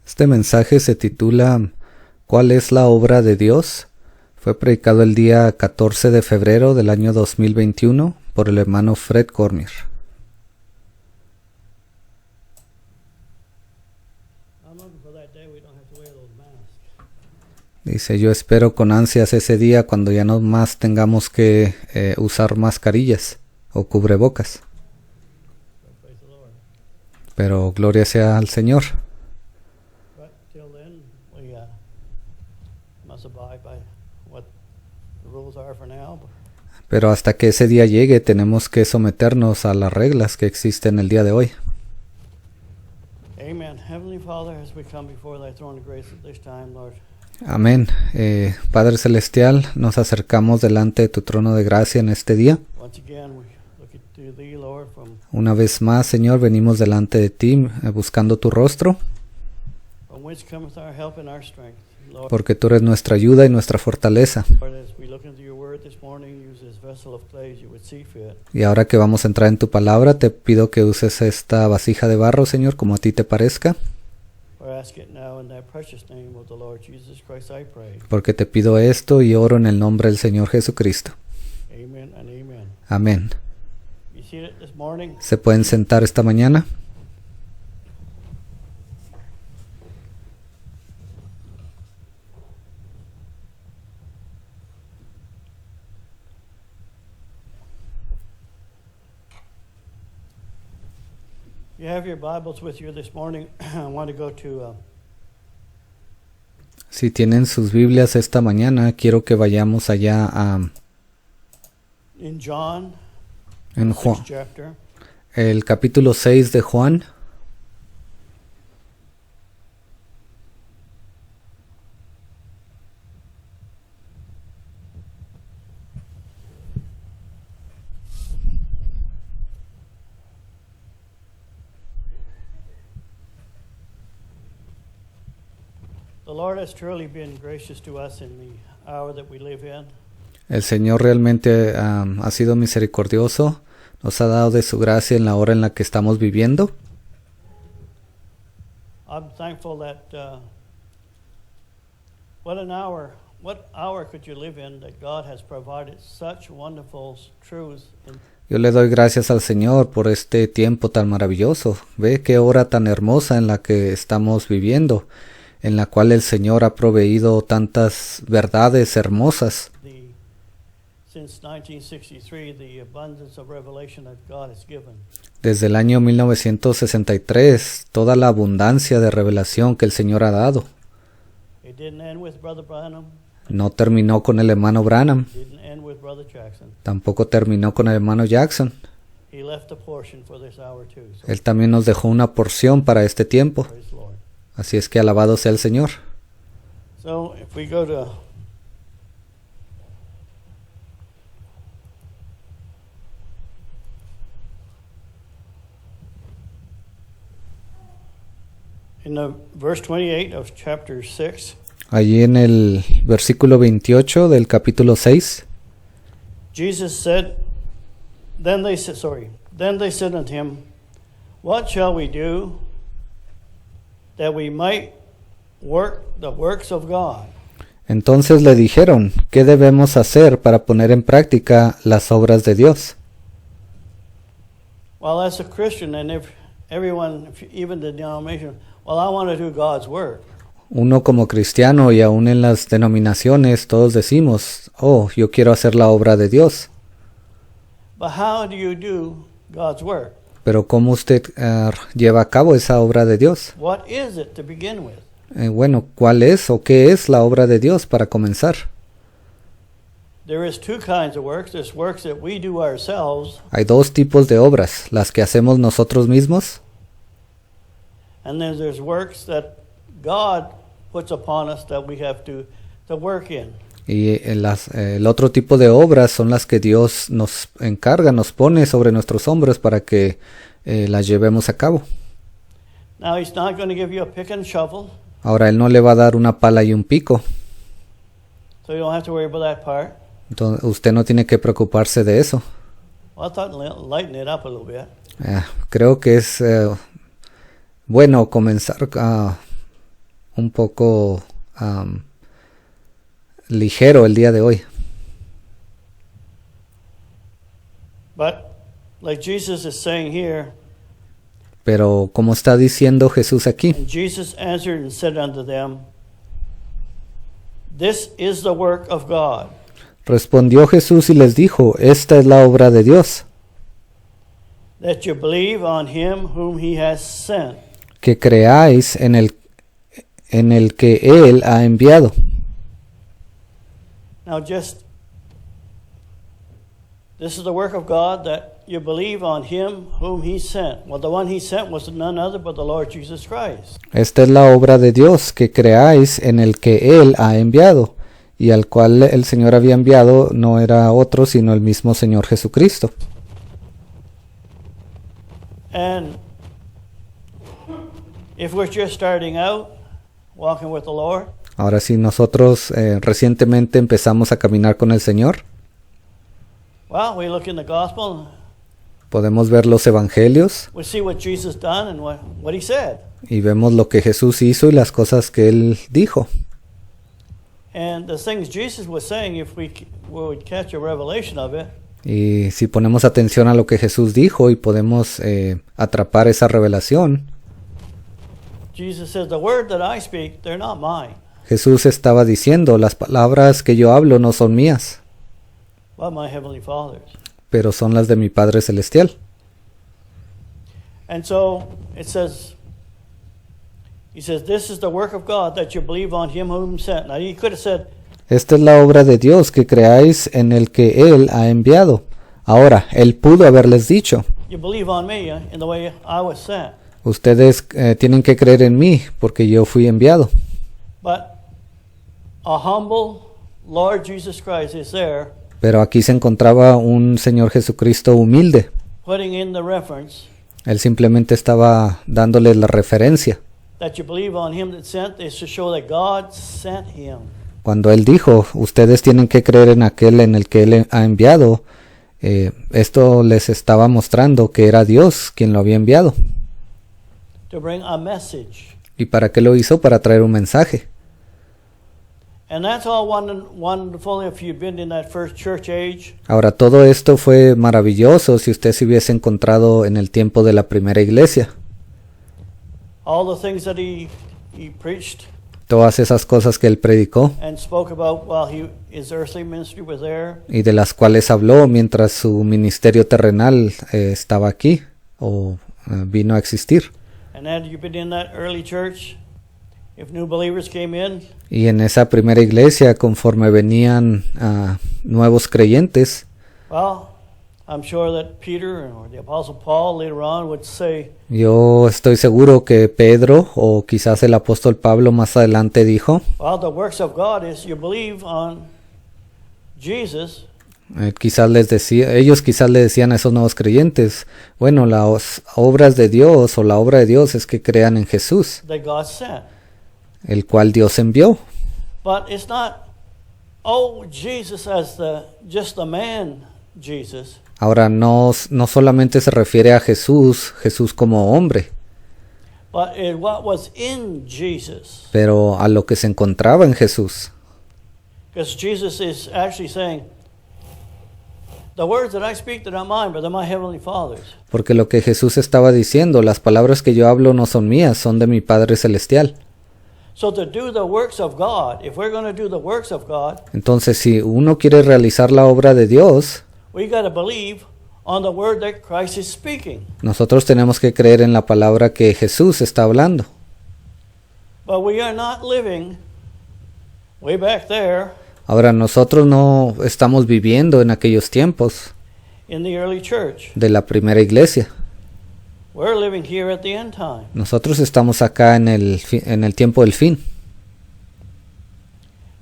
Este mensaje se titula ¿Cuál es la obra de Dios? Fue predicado el día 14 de febrero del año 2021 por el hermano Fred Cormier. Dice, yo espero con ansias ese día cuando ya no más tengamos que usar mascarillas o cubrebocas. Pero gloria sea al Señor. Pero hasta que ese día llegue tenemos que someternos a las reglas que existen el día de hoy. Amén. Padre Celestial, nos acercamos delante de tu trono de gracia en este día. Una vez más, Señor, venimos delante de ti buscando tu rostro, porque tú eres nuestra ayuda y nuestra fortaleza. Y ahora que vamos a entrar en tu palabra, te pido que uses esta vasija de barro, Señor, como a ti te parezca. Porque te pido esto y oro en el nombre del Señor Jesucristo. Amén. ¿Se pueden sentar esta mañana? You have your Bibles with you this morning. I want to go to Si tienen sus Biblias esta mañana, quiero que vayamos allá a in John, en Juan, 6th chapter. el capítulo 6 de Juan. The Lord has truly been gracious to us in the hour that we live in. El Señor realmente ha sido misericordioso, nos ha dado de su gracia en la hora en la que estamos viviendo. I'm thankful that what hour could you live in that God has provided such wonderful truths in. Yo le doy gracias al Señor por este tiempo tan maravilloso. Ve qué hora tan hermosa en la que estamos viviendo, en la cual el Señor ha proveído tantas verdades hermosas. Desde el año 1963, toda la abundancia de revelación que el Señor ha dado. No terminó con el hermano Branham. Tampoco terminó con el hermano Jackson. Él también nos dejó una porción para este tiempo. Así es que alabado sea el Señor. So if we go to in the verse 28 of chapter 6. Allí en el versículo 28 del capítulo 6. Jesus said, then they said unto him, what shall we do that we might work the works of God? Entonces le dijeron, ¿qué debemos hacer para poner en práctica las obras de Dios? Well, as a Christian and everyone, even the denomination, well, I want to do God's work. Uno como cristiano y aún en las denominaciones todos decimos, oh, yo quiero hacer la obra de Dios. But how do you do God's work? Pero ¿cómo usted lleva a cabo esa obra de Dios? What is it to begin with? Bueno, ¿cuál es o qué es la obra de Dios para comenzar? There is two kinds of works. There's works that we do ourselves. Hay dos tipos de obras, las que hacemos nosotros mismos. And then there's works that God puts upon us that we have to work in. Y el otro tipo de obras son las que Dios nos encarga, nos pone sobre nuestros hombros para que las llevemos a cabo. Now he's not going to give you a pick and shovel. Ahora Él no le va a dar una pala y un pico. So you don't have to worry about that part. Entonces, usted no tiene que preocuparse de eso. Well, I thought lighten it up a little bit. Creo que es bueno comenzar un poco ligero el día de hoy. But like Jesus is saying here, Pero como está diciendo Jesús aquí, and Jesus answered and said unto them, This is the work of God, respondió Jesús y les dijo, esta es la obra de Dios, that you believe on him whom he has sent. que creáis en el que Él ha enviado. Now this is the work of God, that you believe on him whom he sent. Well, the one he sent was none other but the Lord Jesus Christ. Esta es la obra de Dios, que creáis en el que Él ha enviado, y al cual el Señor había enviado no era otro sino el mismo Señor Jesucristo. And if we're just starting out walking with the Lord, Ahora si nosotros recientemente empezamos a caminar con el Señor, well, we look in the gospel, podemos ver los evangelios we see what Jesus done and what he said. y vemos lo que Jesús hizo y las cosas que Él dijo. And the things Jesus was saying, if we would catch a revelation of it, Y si ponemos atención a lo que Jesús dijo y podemos atrapar esa revelación, Jesus says, the word that I speak, they're not mine, Jesús estaba diciendo, las palabras que yo hablo no son mías, but my heavenly Father's. pero son las de mi Padre Celestial. And so it says, he says, this is the work of God, that you believe on him whom he sent. Now he could have said, Esta es la obra de Dios, que creáis en el que Él ha enviado. Ahora, Él pudo haberles dicho, you believe on me in the way I was sent. ustedes tienen que creer en mí, porque yo fui enviado. But a humble Lord Jesus Christ is there, Pero aquí se encontraba un Señor Jesucristo humilde. putting in the reference Él simplemente estaba dándoles la referencia. that you believe on him that sent, is to show that God sent him. Cuando Él dijo, ustedes tienen que creer en aquel en el que Él ha enviado, esto les estaba mostrando que era Dios quien lo había enviado. To bring a message. ¿Y para qué lo hizo? Para traer un mensaje. And that's all wonderful if you've been in that first church age. Ahora, todo esto fue maravilloso si usted se hubiese encontrado en el tiempo de la primera iglesia. All the things that he preached Todas esas cosas que Él predicó and spoke about while his earthly ministry was there. y de las cuales habló mientras su ministerio terrenal estaba aquí o vino a existir. And had you been in that early church, if new believers came in, Y en esa primera iglesia, conforme venían nuevos creyentes, well, I'm sure that Peter or the Apostle Paul later on would say, yo estoy seguro que Pedro o quizás el apóstol Pablo más adelante dijo, well, the works of God is you believe on Jesus, ellos quizás le decían a esos nuevos creyentes, bueno, las obras de Dios o la obra de Dios es que crean en Jesús, that God sent. el cual Dios envió. But it's not, oh, Jesus as just the man Jesus, Ahora no solamente se refiere a Jesús como hombre, but what was in Jesus. pero a lo que se encontraba en Jesús. Because Jesus is actually saying, the words that I speak, they're not mine, but they're my heavenly Father's. Porque lo que Jesús estaba diciendo, las palabras que yo hablo no son mías, son de mi Padre Celestial. So to do the works of God, if we're going to do the works of God, Entonces, si uno quiere realizar la obra de Dios, we got to believe on the word that Christ is speaking. nosotros tenemos que creer en la palabra que Jesús está hablando. But we are not living way back there Ahora, nosotros no estamos viviendo en aquellos tiempos in the early church. de la primera iglesia. We're living here at the end time. Nosotros estamos acá en el tiempo del fin.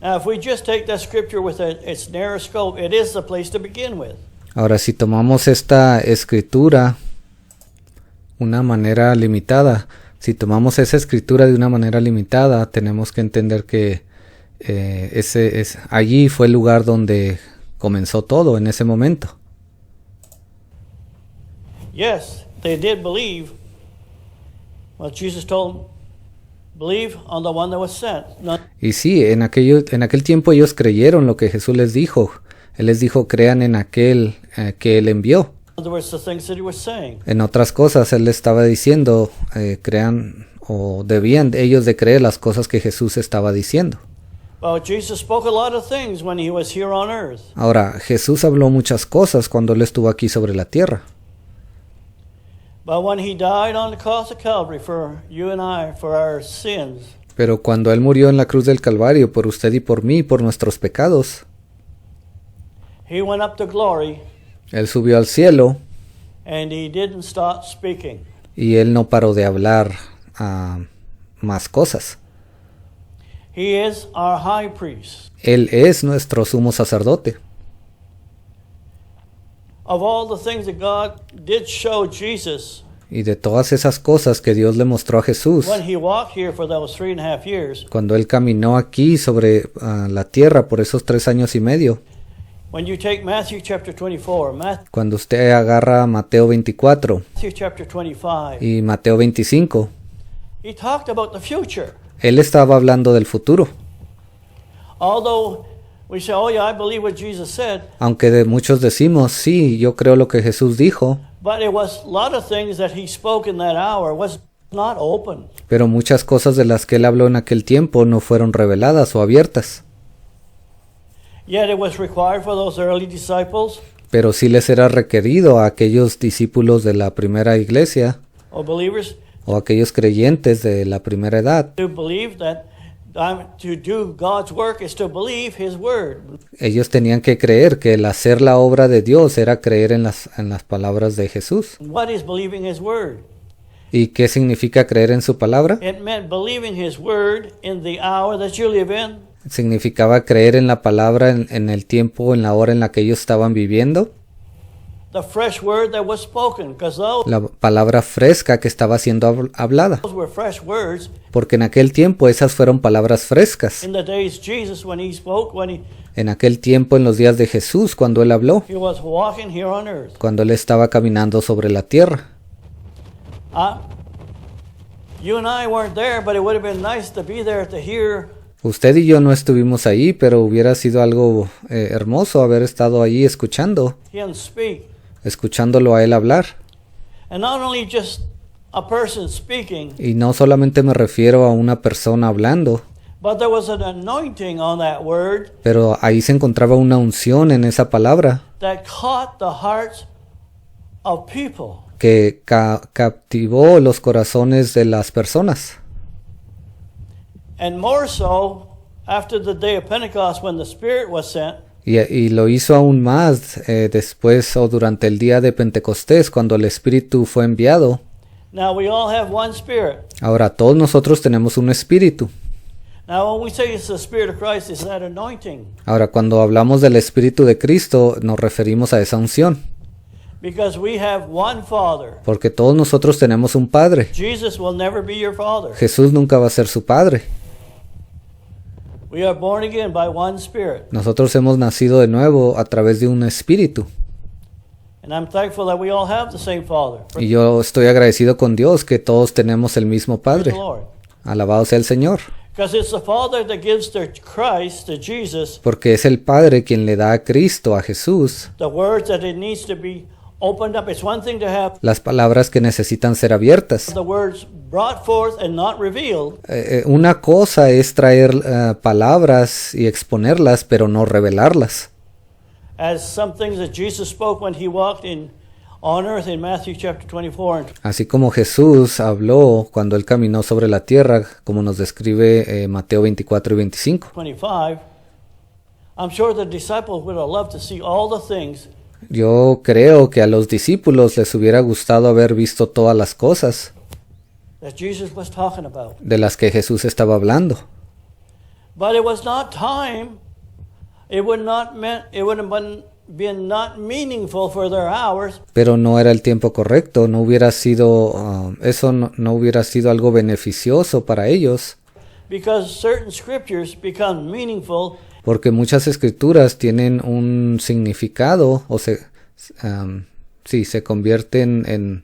Now, if we just take that scripture with its narrow scope, it is the place to begin with. Ahora, si tomamos esta escritura una manera limitada, si tomamos esa escritura de una manera limitada, tenemos que entender que allí fue el lugar donde comenzó todo en ese momento. Yes, they did believe. Well, Jesus told them, believe on the one that was sent. Not Y sí, en aquel tiempo ellos creyeron lo que Jesús les dijo. Él les dijo, crean en aquel que Él envió. in other words, the things that he was saying. En otras cosas, Él les estaba diciendo, crean o debían ellos de creer las cosas que Jesús estaba diciendo. Well, Jesus spoke a lot of things when he was here on earth. Ahora, Jesús habló muchas cosas cuando Él estuvo aquí sobre la tierra. But when he died on the cross of Calvary for you and I, for our sins, Pero cuando Él murió en la cruz del Calvario por usted y por mí, por nuestros pecados, he went up to glory Él subió al cielo and he didn't stop speaking. y Él no paró de hablar más cosas. He is our high priest. Él es nuestro sumo sacerdote. Of all the things that God did show Jesus Y de todas esas cosas que Dios le mostró a Jesús when he walked here for those 3.5 years, cuando Él caminó aquí sobre la tierra por esos 3 años y medio, when you take Matthew chapter 24, cuando usted agarra Mateo 24 Matthew chapter 25, y Mateo 25, he talked about the future. Él estaba hablando del futuro. Although we say, oh yeah, I believe what Jesus said, Aunque de muchos decimos, sí, yo creo lo que Jesús dijo, but it was a lot of things that he spoke in that hour was not open. pero muchas cosas de las que Él habló en aquel tiempo no fueron reveladas o abiertas. Yet it was required for those early disciples Pero sí les era requerido a aquellos discípulos de la primera iglesia or believers o aquellos creyentes de la primera edad. to believe that to do God's work is to believe his word. Ellos tenían que creer que el hacer la obra de Dios era creer en las palabras de Jesús. What is believing his word? ¿Y qué significa creer en su palabra? It meant believing his word in the hour that you live in, Significaba creer en la palabra en el tiempo, en la hora en la que ellos estaban viviendo. the fresh word that was spoken, because La palabra fresca que estaba siendo hablada. those were fresh words Porque en aquel tiempo esas fueron palabras frescas. in the days Jesus when he spoke, when En aquel tiempo, en los días de Jesús, cuando Él habló, he was walking here on earth. cuando Él estaba caminando sobre la tierra. You and I weren't there, but it would have been nice to be there to hear Usted y yo no estuvimos ahí, pero hubiera sido algo hermoso haber estado ahí him speak. escuchándolo a Él hablar. And not only just a person speaking, Y no solamente me refiero a una persona hablando, but there was an anointing on that word pero ahí se encontraba una unción en esa palabra that caught the hearts of people. que captivó los corazones de las personas. And more so after the day of Pentecost when the Spirit was sent, Y lo hizo aún más después o durante el día de Pentecostés, cuando el Espíritu fue enviado. now we all have one Spirit. Ahora todos nosotros tenemos un Espíritu. Now when we say it's the Spirit of Christ, it's that anointing. Ahora cuando hablamos del Espíritu de Cristo nos referimos a esa unción. Because we have one Father. Porque todos nosotros tenemos un Padre. Jesus will never be your Father. Jesús nunca va a ser su Padre. We are born again by one Spirit. Nosotros hemos nacido de nuevo a través de un Espíritu. And I'm thankful that we all have the same Father. Y yo estoy agradecido con Dios que todos tenemos el mismo Praise Padre. the Lord. Alabado sea el Señor. Because it's the Father that gives to Christ, to Jesus, Porque es el Padre quien le da a Cristo, a Jesús, the words that it needs to be opened up. It's one thing to have las palabras que necesitan ser abiertas. the words brought forth and not revealed. Una cosa es traer palabras y exponerlas, pero no revelarlas. As some things that Jesus spoke when he walked on earth in Matthew chapter 24 and Así como Jesús habló cuando Él caminó sobre la tierra, como nos describe Mateo 24 y 25. 25. I'm sure the disciples would have loved to see all the things Yo creo que a los discípulos les hubiera gustado haber visto todas las cosas that Jesus was talking about. de las que Jesús estaba hablando. But it was not time. It would have been not meaningful for their hours Pero no era el tiempo correcto, no hubiera sido, eso no hubiera sido algo beneficioso para ellos, because certain scriptures become meaningful porque muchas escrituras tienen un significado o se convierten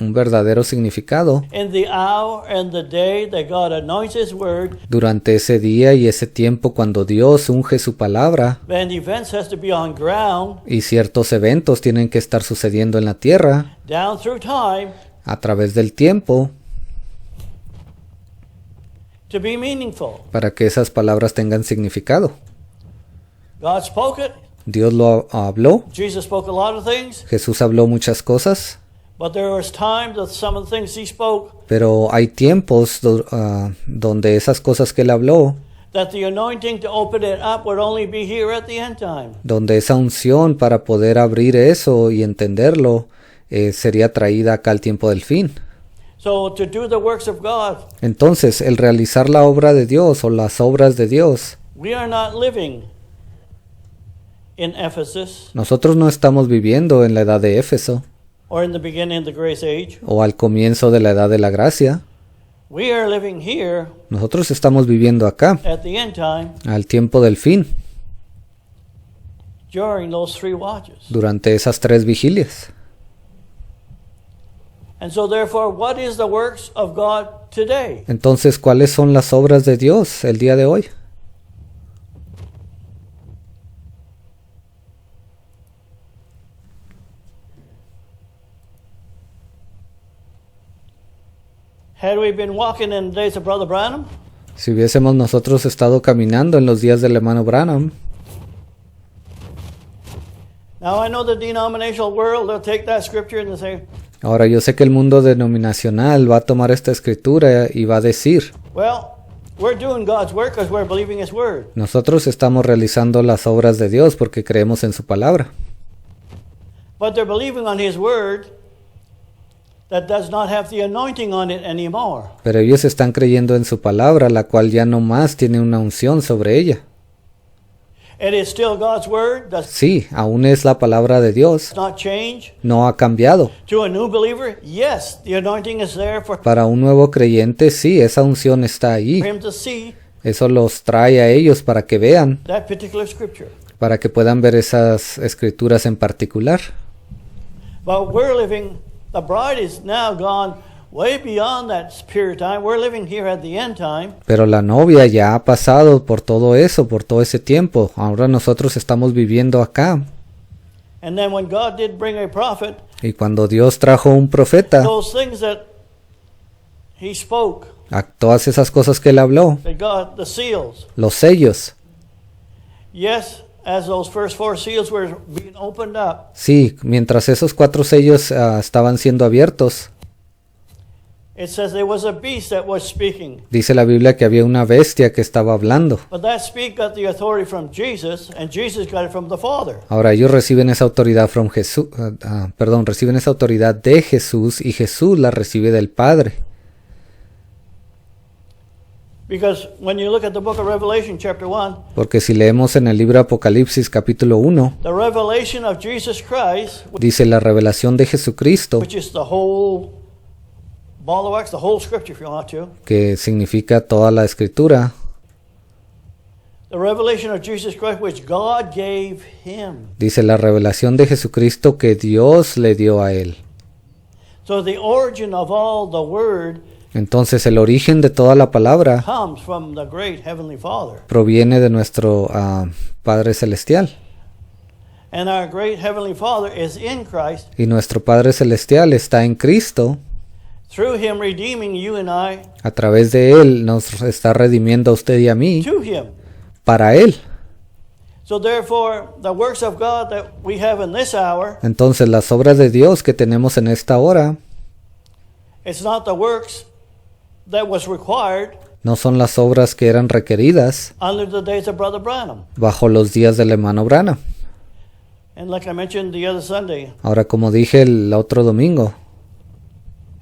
un verdadero significado in the hour and the day that God anoints His word, durante ese día y ese tiempo cuando Dios unge su palabra and events has to be on ground, y ciertos eventos tienen que estar sucediendo en la tierra down through time, a través del tiempo to be meaningful. para que esas palabras tengan significado. God spoke it. Dios lo habló, Jesus spoke a lot of things, Jesús habló muchas cosas, but there was times that some of the things He spoke pero hay tiempos donde esas cosas que él habló, that the anointing to open it up would only be here at the end time. donde esa unción para poder abrir eso y entenderlo sería traída acá al tiempo del fin. So to do the works of God, Entonces, el realizar la obra de Dios o las obras de Dios, we are not living in Ephesus nosotros no estamos viviendo en la edad de Éfeso or in the beginning of the grace age. o al comienzo de la edad de la gracia. We are living here Nosotros estamos viviendo acá, at the end time al tiempo del fin, during those 3 watches. durante esas 3 vigilias. And so therefore, what is the works of God today? Entonces, ¿cuáles son las obras de Dios el día de hoy? Had we been walking in the days of Brother Branham, Si hubiésemos nosotros estado caminando en los días del hermano Branham, now I know the denominational world, they'll take that scripture and they'll say, ahora yo sé que el mundo denominacional va a tomar esta escritura y va a decir, well, we're doing God's work because we're believing His word. nosotros estamos realizando las obras de Dios porque creemos en su palabra. But they're believing on His word that does not have the anointing on it anymore. Pero ellos están creyendo en su palabra, la cual ya no más tiene una unción sobre ella. It is still God's word, does Sí, aún es la palabra de Dios, not change. no ha cambiado. To a new believer, yes, the anointing is there for Para un nuevo creyente, sí, esa unción está ahí. him to see Eso los trae a ellos para que vean, that particular scripture. para que puedan ver esas escrituras en particular. But we're living, the bride is now gone way beyond that period of time. We're living here at the end time. Pero la novia ya ha pasado por todo eso, por todo ese tiempo. Ahora nosotros estamos viviendo acá. And then when God did bring a prophet, Y cuando Dios trajo un profeta, those things that He spoke, a todas esas cosas que él habló, that God, the seals, los sellos, yes, as those first 4 seals were being opened up, sí, mientras esos 4 sellos estaban siendo abiertos, it says there was a beast that was speaking. dice la Biblia que había una bestia que estaba hablando. But that speak got the authority from Jesus, and Jesus got it from the Father. Ahora ellos reciben esa autoridad reciben esa autoridad de Jesús y Jesús la recibe del Padre. Because when you look at the book of Revelation, chapter 1, Porque si leemos en el libro Apocalipsis capítulo 1, the revelation of Jesus Christ, dice la revelación de Jesucristo, which is the whole ball of wax, the whole scripture if you want to. que significa toda la escritura, The revelation of Jesus Christ which God gave him. dice la revelación de Jesucristo que Dios le dio a él. So the origin of all the word Entonces el origen de toda la palabra comes from the great heavenly Father. proviene de nuestro Padre Celestial. And our great heavenly Father is in Christ, Y nuestro Padre Celestial está en Cristo. through him redeeming you and I A través de Él nos está redimiendo a usted y a mí to him. para Él. So therefore, the works of God that we have in this hour, Entonces las obras de Dios que tenemos en esta hora it's not the works that was required no son las obras que eran requeridas under the days of Brother Branham. bajo los días del hermano Branham. And like I mentioned the other Sunday, Ahora, como dije el otro domingo,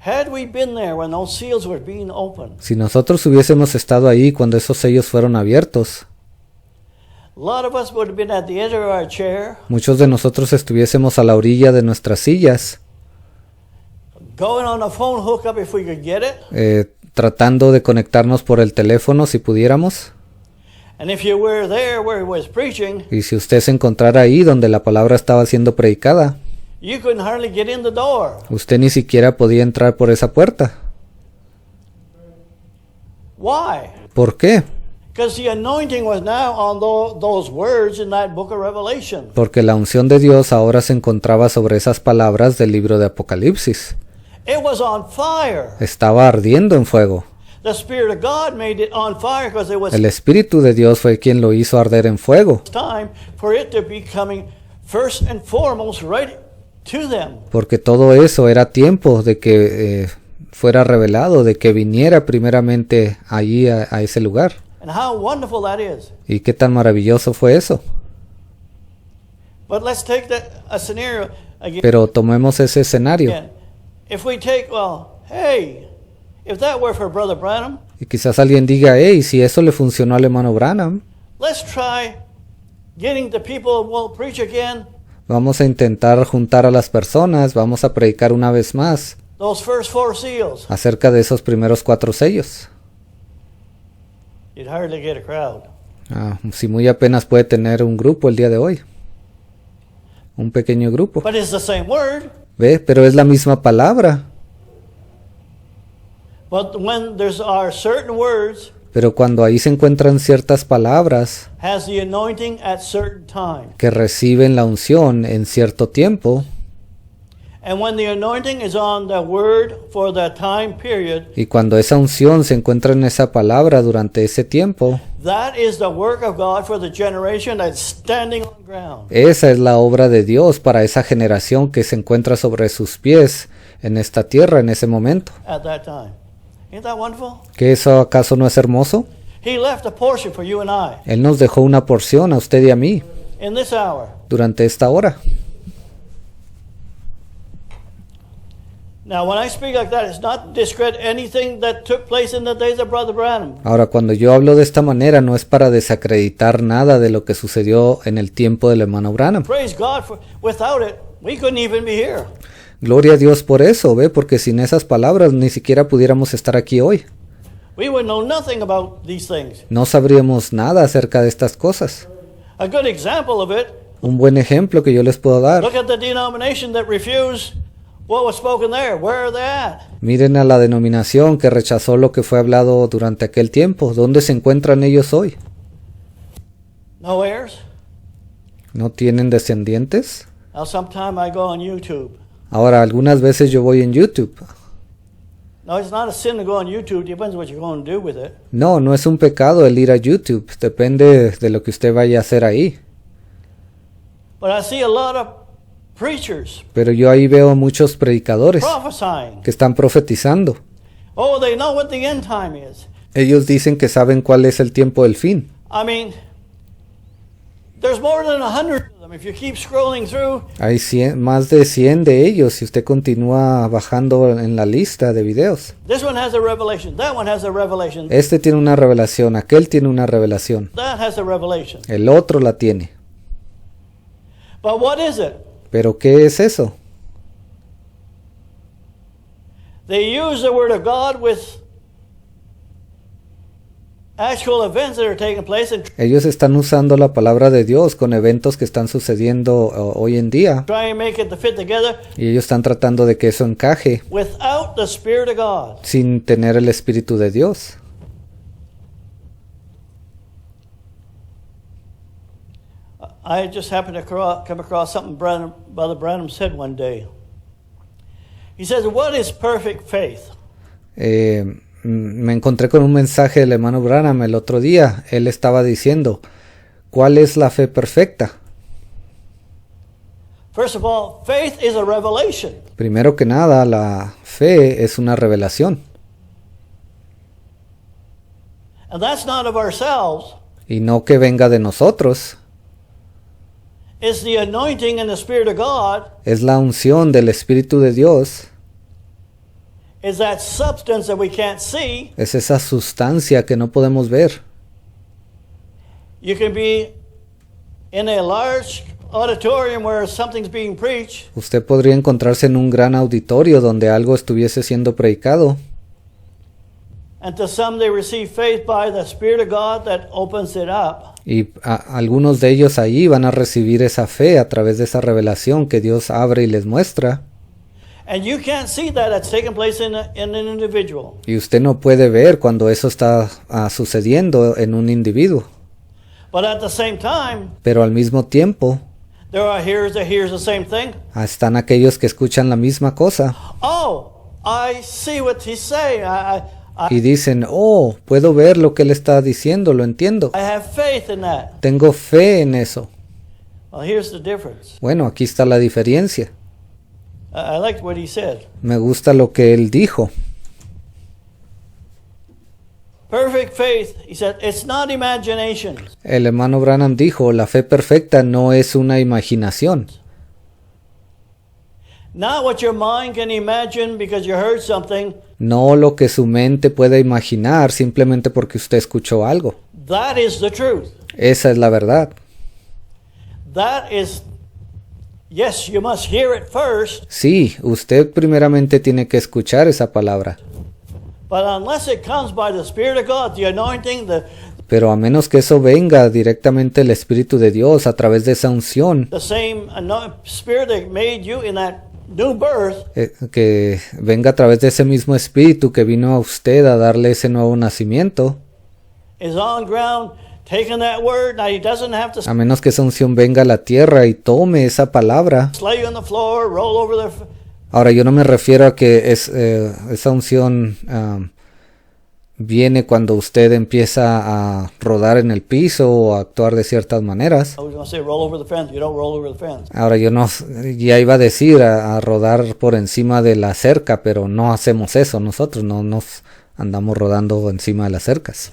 had we been there when those seals were being opened, si nosotros hubiésemos estado ahí cuando esos sellos fueron abiertos, a lot of us would have been at the edge of our chair, muchos de nosotros estuviésemos a la orilla de nuestras sillas, going on a phone hookup if we could get it. tratando de conectarnos por el teléfono si pudiéramos. And if you were there where he was preaching, Y si usted se encontrara ahí donde la palabra estaba siendo predicada, You couldn't hardly get in the door. Usted ni siquiera podía entrar por esa puerta. Why? ¿Por qué? Because the anointing was now on those words in that book of Revelation. Porque la unción de Dios ahora se encontraba sobre esas palabras del libro de Apocalipsis. It was on fire. Estaba ardiendo en fuego. The Spirit of God made it on fire because it was El Espíritu de Dios fue quien lo hizo arder en fuego. time for it to be coming first and foremost right to them. Porque todo eso era tiempo de que fuera revelado, de que viniera primeramente allí a ese lugar. And how wonderful that is. Y qué tan maravilloso fue eso. But let's take a scenario again. Pero tomemos ese escenario. If we take, well, hey, if that were for Brother Branham, Y quizás alguien diga, hey, si eso le funcionó al hermano Branham, let's try getting the people who will preach again. vamos a intentar juntar a las personas, vamos a predicar una vez más Those first 4 seals. acerca de esos primeros 4 sellos. You'd hardly get a crowd. Si muy apenas puede tener un grupo el día de hoy. Un pequeño grupo. But it's the same word. ¿Ve? Pero es la misma palabra. But when are certain words, Pero cuando ahí se encuentran ciertas palabras has the anointing at certain time. que reciben la unción en cierto tiempo, And when the anointing is on the word for the time period, y cuando esa unción se encuentra en esa palabra durante ese tiempo, that is the work of God for the generation that's standing on ground. esa es la obra de Dios para esa generación que se encuentra sobre sus pies en esta tierra en ese momento. At that time. Ain't that wonderful? ¿Que eso acaso no es hermoso? He left a portion for you and I Él nos dejó una porción a usted y a mí in this hour. durante esta hora. Now, when I speak like that, it's not to discredit anything that took place in the days of Brother Branham. Ahora, cuando yo hablo de esta manera, no es para desacreditar nada de lo que sucedió en el tiempo del hermano Branham. Praise God. Without it, we couldn't even be here. Gloria a Dios por eso, ¿ve? Porque sin esas palabras ni siquiera pudiéramos estar aquí hoy. We would know nothing about these things. No sabríamos nada acerca de estas cosas. A good example of it, Un buen ejemplo que yo les puedo dar. look at the denomination that refused what was spoken there. Where are they at? Miren a la denominación que rechazó lo que fue hablado durante aquel tiempo. ¿Dónde se encuentran ellos hoy? No heirs? ¿No tienen descendientes? Now, sometime I go on YouTube. Ahora, algunas veces yo voy en YouTube. No, it's not a sin to go on YouTube. Depends what you're going to do with it. No, no es un pecado el ir a YouTube. Depende de lo que usted vaya a hacer ahí. But I see a lot of preachers Pero yo ahí veo a muchos predicadores prophesying. que están profetizando. Oh, they know what the end time is. Ellos dicen que saben cuál es el tiempo del fin. I mean, there's more than 100 of them. If you keep scrolling through, Hay más de 100 de ellos si usted continúa bajando en la lista de videos. this one has a revelation, that one has a revelation, Este tiene una revelación, aquel tiene una revelación, that has a revelation. el otro la tiene. But what is it? ¿Pero qué es eso? They use the word of God with actual events that are taking place and Ellos están usando la palabra de Dios con eventos que están sucediendo hoy en día try and make it to fit together y ellos están tratando de que eso encaje without the Spirit of God. sin tener el Espíritu de Dios. I just happened to come across something Brother Branham said one day. He says, what is perfect faith? Me encontré con un mensaje del hermano Branham el otro día. Él estaba diciendo, ¿cuál es la fe perfecta? First of all, faith is a revelation. Primero que nada, la fe es una revelación. And that's not of ourselves. Y no que venga de nosotros. It's the anointing and the Spirit of God. Es la unción del Espíritu de Dios. Is that substance that we can't see. Es esa sustancia que no podemos ver. You can be in a large auditorium where something's being preached, Usted podría encontrarse en un gran auditorio donde algo estuviese siendo predicado And to some they receive faith by the Spirit of God that opens it up. Y algunos de ellos ahí van a recibir esa fe a través de esa revelación que Dios abre y les muestra. And you can't see that that's taking place in an individual. Y usted no puede ver cuando eso está sucediendo en un individuo. But at the same time, Pero al mismo tiempo, there are hearers that hears the same thing. están aquellos que escuchan la misma cosa Oh, I see what he's saying. y dicen, oh, puedo ver lo que él está diciendo, lo entiendo. I have faith in that. Tengo fe en eso. Well, here's the difference. Bueno, aquí está la diferencia. I liked what he said. Me gusta lo que él dijo. Perfect faith, he said, it's not imagination. El hermano Branham dijo, la fe perfecta no es una imaginación. Not what your mind can imagine because you heard something. No lo que su mente pueda imaginar simplemente porque usted escuchó algo. That is the truth. Esa es la verdad. That is, yes, you must hear it first, Sí, usted primeramente tiene que escuchar esa palabra. but unless it comes by the Spirit of God, the anointing, Pero a menos que eso venga directamente del Espíritu de Dios a través de esa unción, the same Spirit that made you in that new birth, que venga a través de ese mismo Espíritu que vino a usted a darle ese nuevo nacimiento, is on ground, taking that word. Now he doesn't have to a menos que esa unción venga a la tierra y tome esa palabra. slay you on the floor, roll over the. Ahora yo no me refiero a que esa unción viene cuando usted empieza a rodar en el piso o a actuar de ciertas maneras. I was going to say roll over the fence. You don't roll over the fence. Ahora yo no, ya iba a decir a rodar por encima de la cerca, pero no hacemos eso nosotros, no nos andamos rodando encima de las cercas.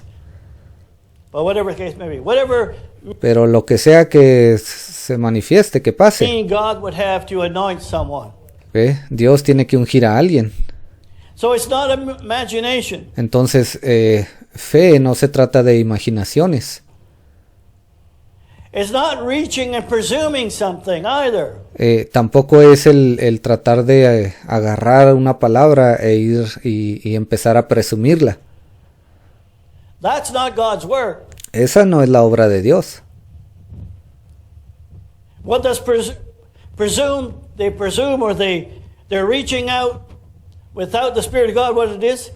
But whatever the case may be, whatever Pero lo que sea que se manifieste, que pase, meaning God would have to anoint someone. ¿ve? Dios tiene que ungir a alguien. So it's not imagination. Entonces, fe no se trata de imaginaciones. It's not reaching and presuming something either. Tampoco es el tratar de agarrar una palabra e ir y empezar a presumirla. That's not God's work. Esa no es la obra de Dios. What does presume? They presume, or they're reaching out without the Spirit of God. What it is?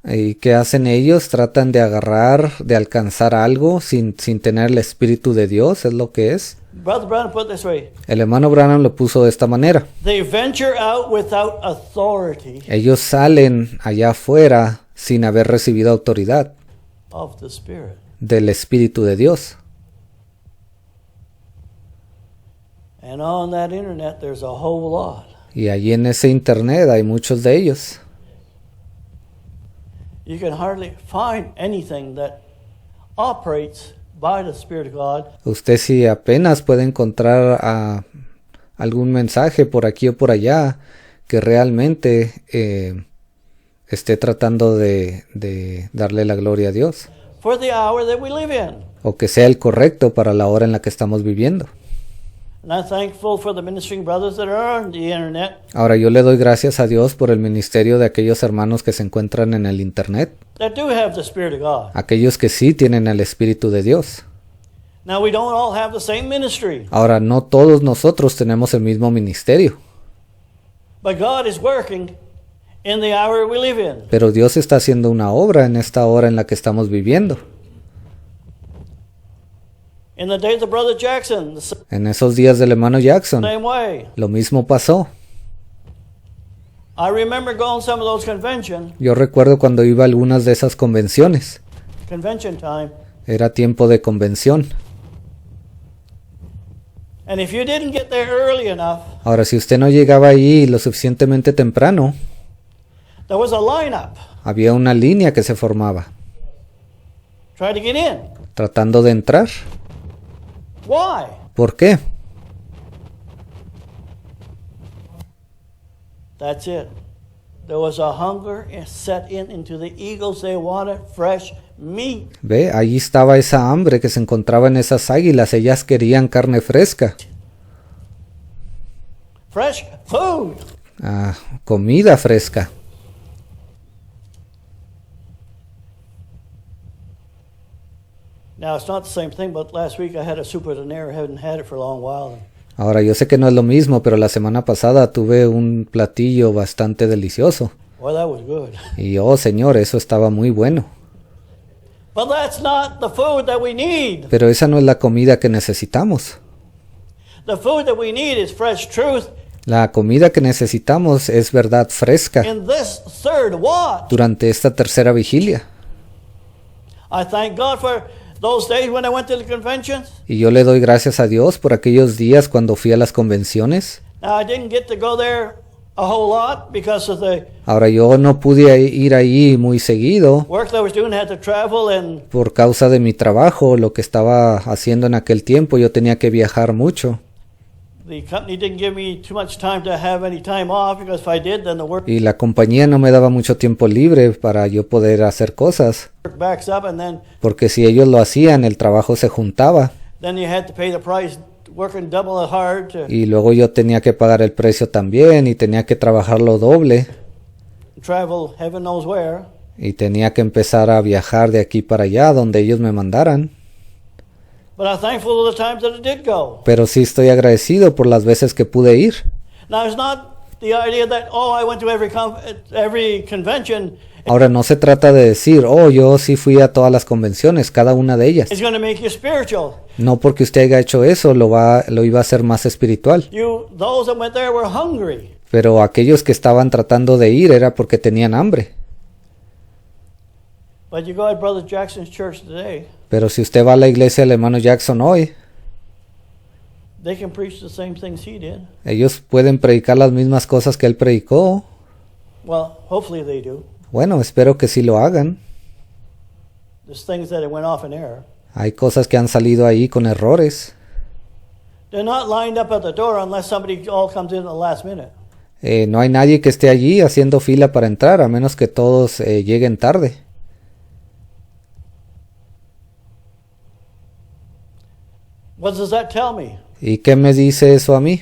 ¿Y qué hacen ellos? Tratan de agarrar, de alcanzar algo sin tener el Espíritu de Dios, es lo que es. Brother Branham put it this way: El hermano Branham lo puso de esta manera. they venture out without authority Ellos salen allá afuera sin haber recibido autoridad of the Spirit. del Espíritu de Dios. And on that internet, there's a whole lot. Y allí en ese internet hay muchos de ellos. You can hardly find anything that operates by the Spirit of God Usted si apenas puede encontrar algún mensaje por aquí o por allá que realmente esté tratando de darle la gloria a Dios. for the hour that we live in. O que sea el correcto para la hora en la que estamos viviendo. And I'm thankful for the ministering brothers that are on the internet Ahora yo le doy gracias a Dios por el ministerio de aquellos hermanos que se encuentran en el internet. that do have the Spirit of God. Aquellos que sí tienen el Espíritu de Dios. Now, we don't all have the same ministry, Ahora no todos nosotros tenemos el mismo ministerio. but God is working in the hour we live in. Pero Dios está haciendo una obra en esta hora en la que estamos viviendo. In the days of Brother Jackson, the En esos días del hermano Jackson, same way. lo mismo pasó. I remember going to some of those Yo recuerdo cuando iba a algunas de esas convenciones. convention time, Era tiempo de convención. and if you didn't get there early enough, Ahora, si usted no llegaba ahí lo suficientemente temprano, there was a lineup había una línea que se formaba, trying to get in. tratando de entrar. Why? ¿Por qué? That's it. There was a hunger set into the eagles. They wanted fresh meat. Ve, allí estaba esa hambre que se encontraba en esas águilas. Ellas querían carne fresca, Fresh food. comida fresca. Now, it's not the same thing, but last week I had a sopa de nero. I haven't had it for a long while. Ahora, yo sé que no es lo mismo, pero la semana pasada tuve un platillo bastante delicioso. Well, that was good. Y oh, Señor, eso estaba muy bueno. But that's not the food that we need. Pero esa no es la comida que necesitamos. The food that we need is fresh truth. La comida que necesitamos es verdad fresca In this third watch, durante esta tercera vigilia. I thank God for those days when I went to the conventions. Y yo le doy gracias a Dios por aquellos días cuando fui a las convenciones. Now, I didn't get to go there a whole lot because of the Ahora, yo no pude ir ahí muy seguido work that I was doing. I had to travel, and por causa de mi trabajo, lo que estaba haciendo en aquel tiempo. Yo tenía que viajar mucho. the company didn't give me too much time to have any time off, because if I did, then the work Y la compañía no me daba mucho tiempo libre para yo poder hacer cosas. backs up, and Porque si ellos lo hacían, el trabajo se juntaba. then you had to pay the price, working double as hard to Y luego yo tenía que pagar el precio también y tenía que trabajar lo doble. travel heaven knows where. Y tenía que empezar a viajar de aquí para allá, donde ellos me mandaran. But I'm thankful of the times that I did go. Pero sí estoy agradecido por las veces que pude ir. Now, it's not the idea that, oh, I went to every convention. Ahora, no se trata de decir, oh, yo sí fui a todas las convenciones, cada una de ellas. It's going to make you spiritual. No porque usted haya hecho eso, lo iba a hacer más espiritual. Those that went there were hungry. Pero aquellos que estaban tratando de ir era porque tenían hambre. But you go at Brother Jackson's church today, Pero si usted va a la iglesia del hermano Jackson hoy, they can preach the same things he did. ellos pueden predicar las mismas cosas que él predicó. Well, hopefully they do. Bueno, espero que sí lo hagan. There's things that went off in error. Hay cosas que han salido ahí con errores. They're not lined up at the door unless somebody all comes in at the last minute. No hay nadie que esté allí haciendo fila para entrar, a menos que todos lleguen tarde. What does that tell me? ¿Y qué me dice eso a mí?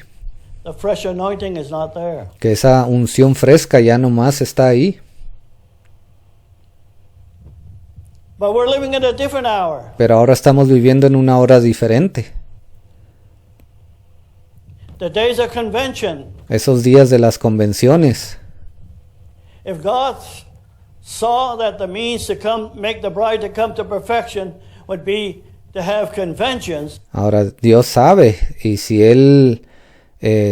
The fresh anointing is not there. Que esa unción fresca ya nomás está ahí. But we're living in a different hour. Pero ahora estamos viviendo en una hora diferente. The days of convention. Esos días de las convenciones. If God saw that the means to make the bride to come to perfection would be to have conventions, Ahora Dios sabe, y si Él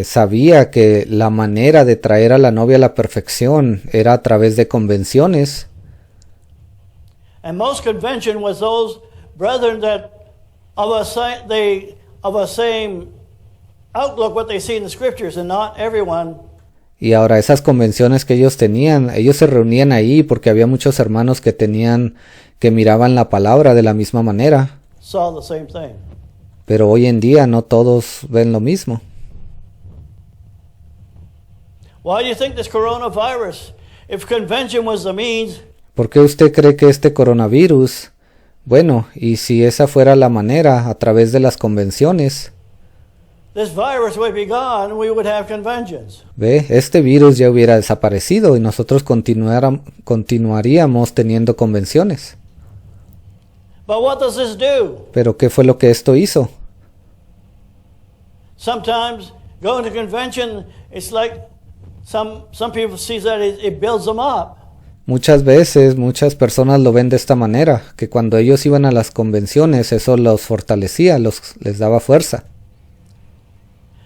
sabía que la manera de traer a la novia a la perfección era a través de convenciones, and most convention was those brethren that of a same outlook what they see in the scriptures, and not everyone. y ahora esas convenciones que ellos tenían, ellos se reunían ahí porque había muchos hermanos que miraban la palabra de la misma manera. Saw the same thing. Pero hoy en día no todos ven lo mismo. Why do you think this coronavirus, if convention was the means, ¿Por qué usted cree que este coronavirus, bueno, y si esa fuera la manera a través de las convenciones, this virus would be gone and we would have conventions? ve, este virus ya hubiera desaparecido y nosotros continuaríamos teniendo convenciones? But what does this do? Pero ¿qué fue lo que esto hizo? Sometimes going to convention, it's like some people see that it builds them up. Muchas veces, muchas personas lo ven de esta manera, que cuando ellos iban a las convenciones, eso los fortalecía, les daba fuerza.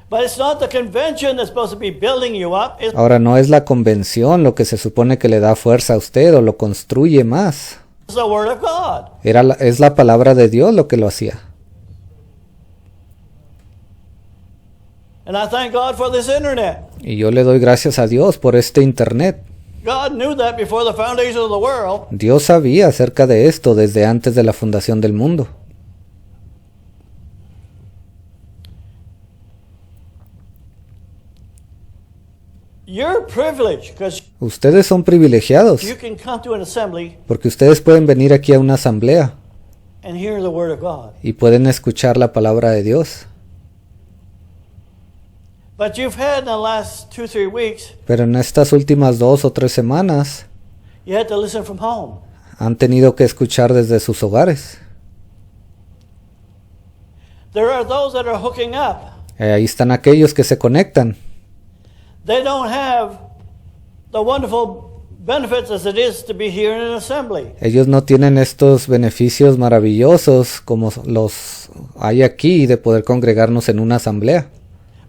But it's not the convention that's supposed to be building you up. It's Ahora, no es la convención lo que se supone que le da fuerza a usted o lo construye más. the Word of God. Es la palabra de Dios lo que lo hacía. And I thank God for this internet. Y yo le doy gracias a Dios por este internet. God knew that before the foundation of the world. Dios sabía acerca de esto desde antes de la fundación del mundo. You're privileged because Ustedes son privilegiados you can come to an assembly porque ustedes pueden venir aquí a una asamblea and hear the Word of God. y pueden escuchar la palabra de Dios. But you've had in the last 2-3 weeks, Pero en estas últimas 2 o 3 semanas you had to listen from home. han tenido que escuchar desde sus hogares. there are those that are hooking up. Ahí están aquellos que se conectan. They don't have the wonderful benefits as it is to be here in an assembly. Ellos no tienen estos beneficios maravillosos como los hay aquí de poder congregarnos en una asamblea.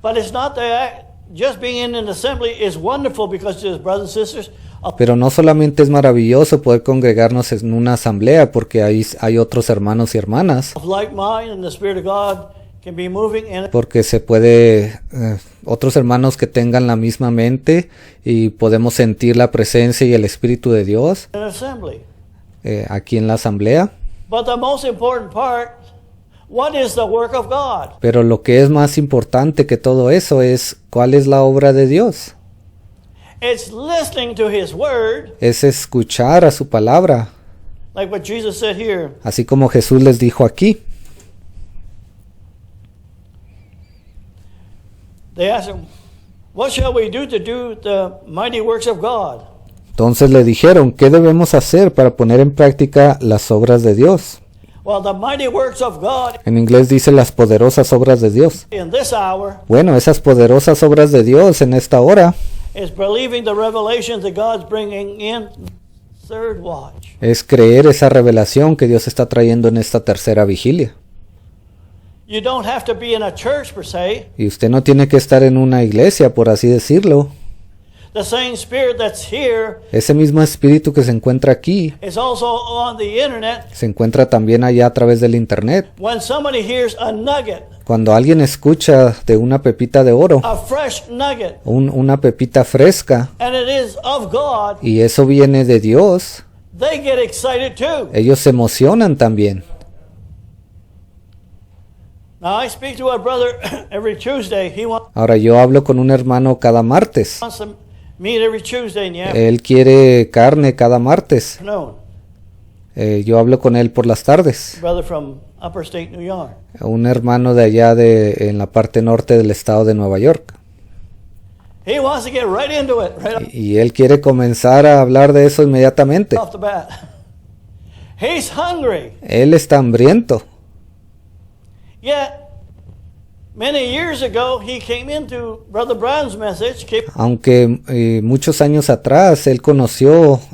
But it's not that just being in an assembly is wonderful because there's brothers and sisters. Pero no solamente es maravilloso poder congregarnos en una asamblea porque hay otros hermanos y hermanas, Of like mind and the Spirit of God can be moving in porque se puede, otros hermanos que tengan la misma mente y podemos sentir la presencia y el Espíritu de Dios an assembly. aquí en la asamblea. But the most important part, what is the work of God? Pero lo que es más importante que todo eso es cuál es la obra de Dios. It's listening to His Word, Es escuchar a su palabra, like what Jesus said here. así como Jesús les dijo aquí. They asked Him, what shall we do to do the mighty works of God? Entonces le dijeron, ¿qué debemos hacer para poner en práctica las obras de Dios? Well, the mighty works of God En inglés dice las poderosas obras de Dios. in this hour Bueno, esas poderosas obras de Dios en esta hora is believing the revelations that God's bringing in third watch. es creer esa revelación que Dios está trayendo en esta tercera vigilia. You don't have to be in a church per se. Y usted no tiene que estar en una iglesia, por así decirlo. The same Spirit that's here Ese mismo espíritu que se encuentra aquí is also on the internet. se encuentra también allá a través del internet. When somebody hears a nugget, Cuando alguien escucha de una pepita de oro, a fresh nugget, una pepita fresca, and it is of God, y eso viene de Dios, they get excited too. ellos se emocionan también. Now I speak to a brother every Tuesday. He Ahora yo hablo con un hermano cada martes. wants to meet every Tuesday in the Él quiere carne cada martes. afternoon. Yo hablo con él por las tardes. Brother from upper state New York. Un hermano de allá en la parte norte del estado de Nueva York. He wants to get right into it, right Y él quiere comenzar a hablar de eso inmediatamente. off the bat. He's hungry. Él está hambriento. Yet, many years ago, he came into Brother Brown's message, Aunque muchos años atrás él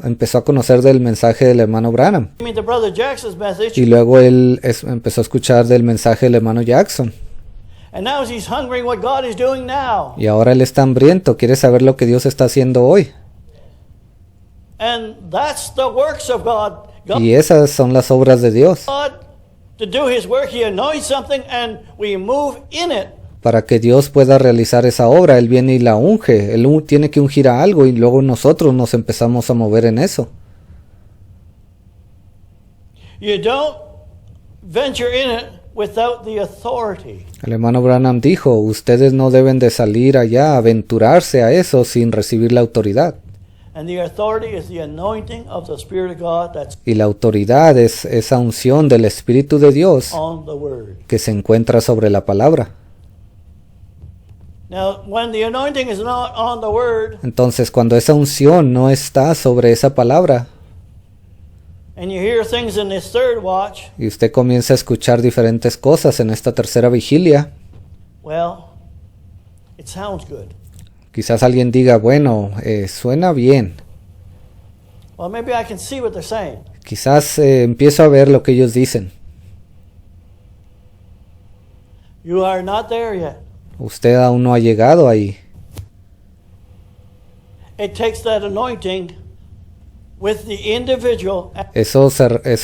empezó a conocer del mensaje del hermano Branham. came into Brother Jackson's message, Y luego él empezó a escuchar del mensaje del hermano Jackson. and now he's hungry what God is doing now. Y ahora él está hambriento, quiere saber lo que Dios está haciendo hoy. And that's the works of God. Y esas son las obras de Dios. God, to do his work, he anoints something and we move in it. Para que Dios pueda realizar esa obra, Él viene y la unge. Él tiene que ungir a algo y luego nosotros nos empezamos a mover en eso. You don't venture in it without the authority. El hermano Branham dijo, ustedes no deben de salir allá, aventurarse a eso sin recibir la autoridad. And the authority is the anointing of the Spirit of God that's Y la autoridad es esa unción del Espíritu de Dios on the Word. que se encuentra sobre la palabra. Now, when the anointing is not on the Word, Entonces, cuando esa unción no está sobre esa palabra and you hear things in this third watch, y usted comienza a escuchar diferentes cosas en esta tercera vigilia, well, it sounds good. quizás alguien diga, bueno, suena bien. Well, maybe I can see what they're saying. Quizás empiezo a ver lo que ellos dicen. You are not there yet. Usted aún no ha llegado ahí. It takes that anointing with the individual Eso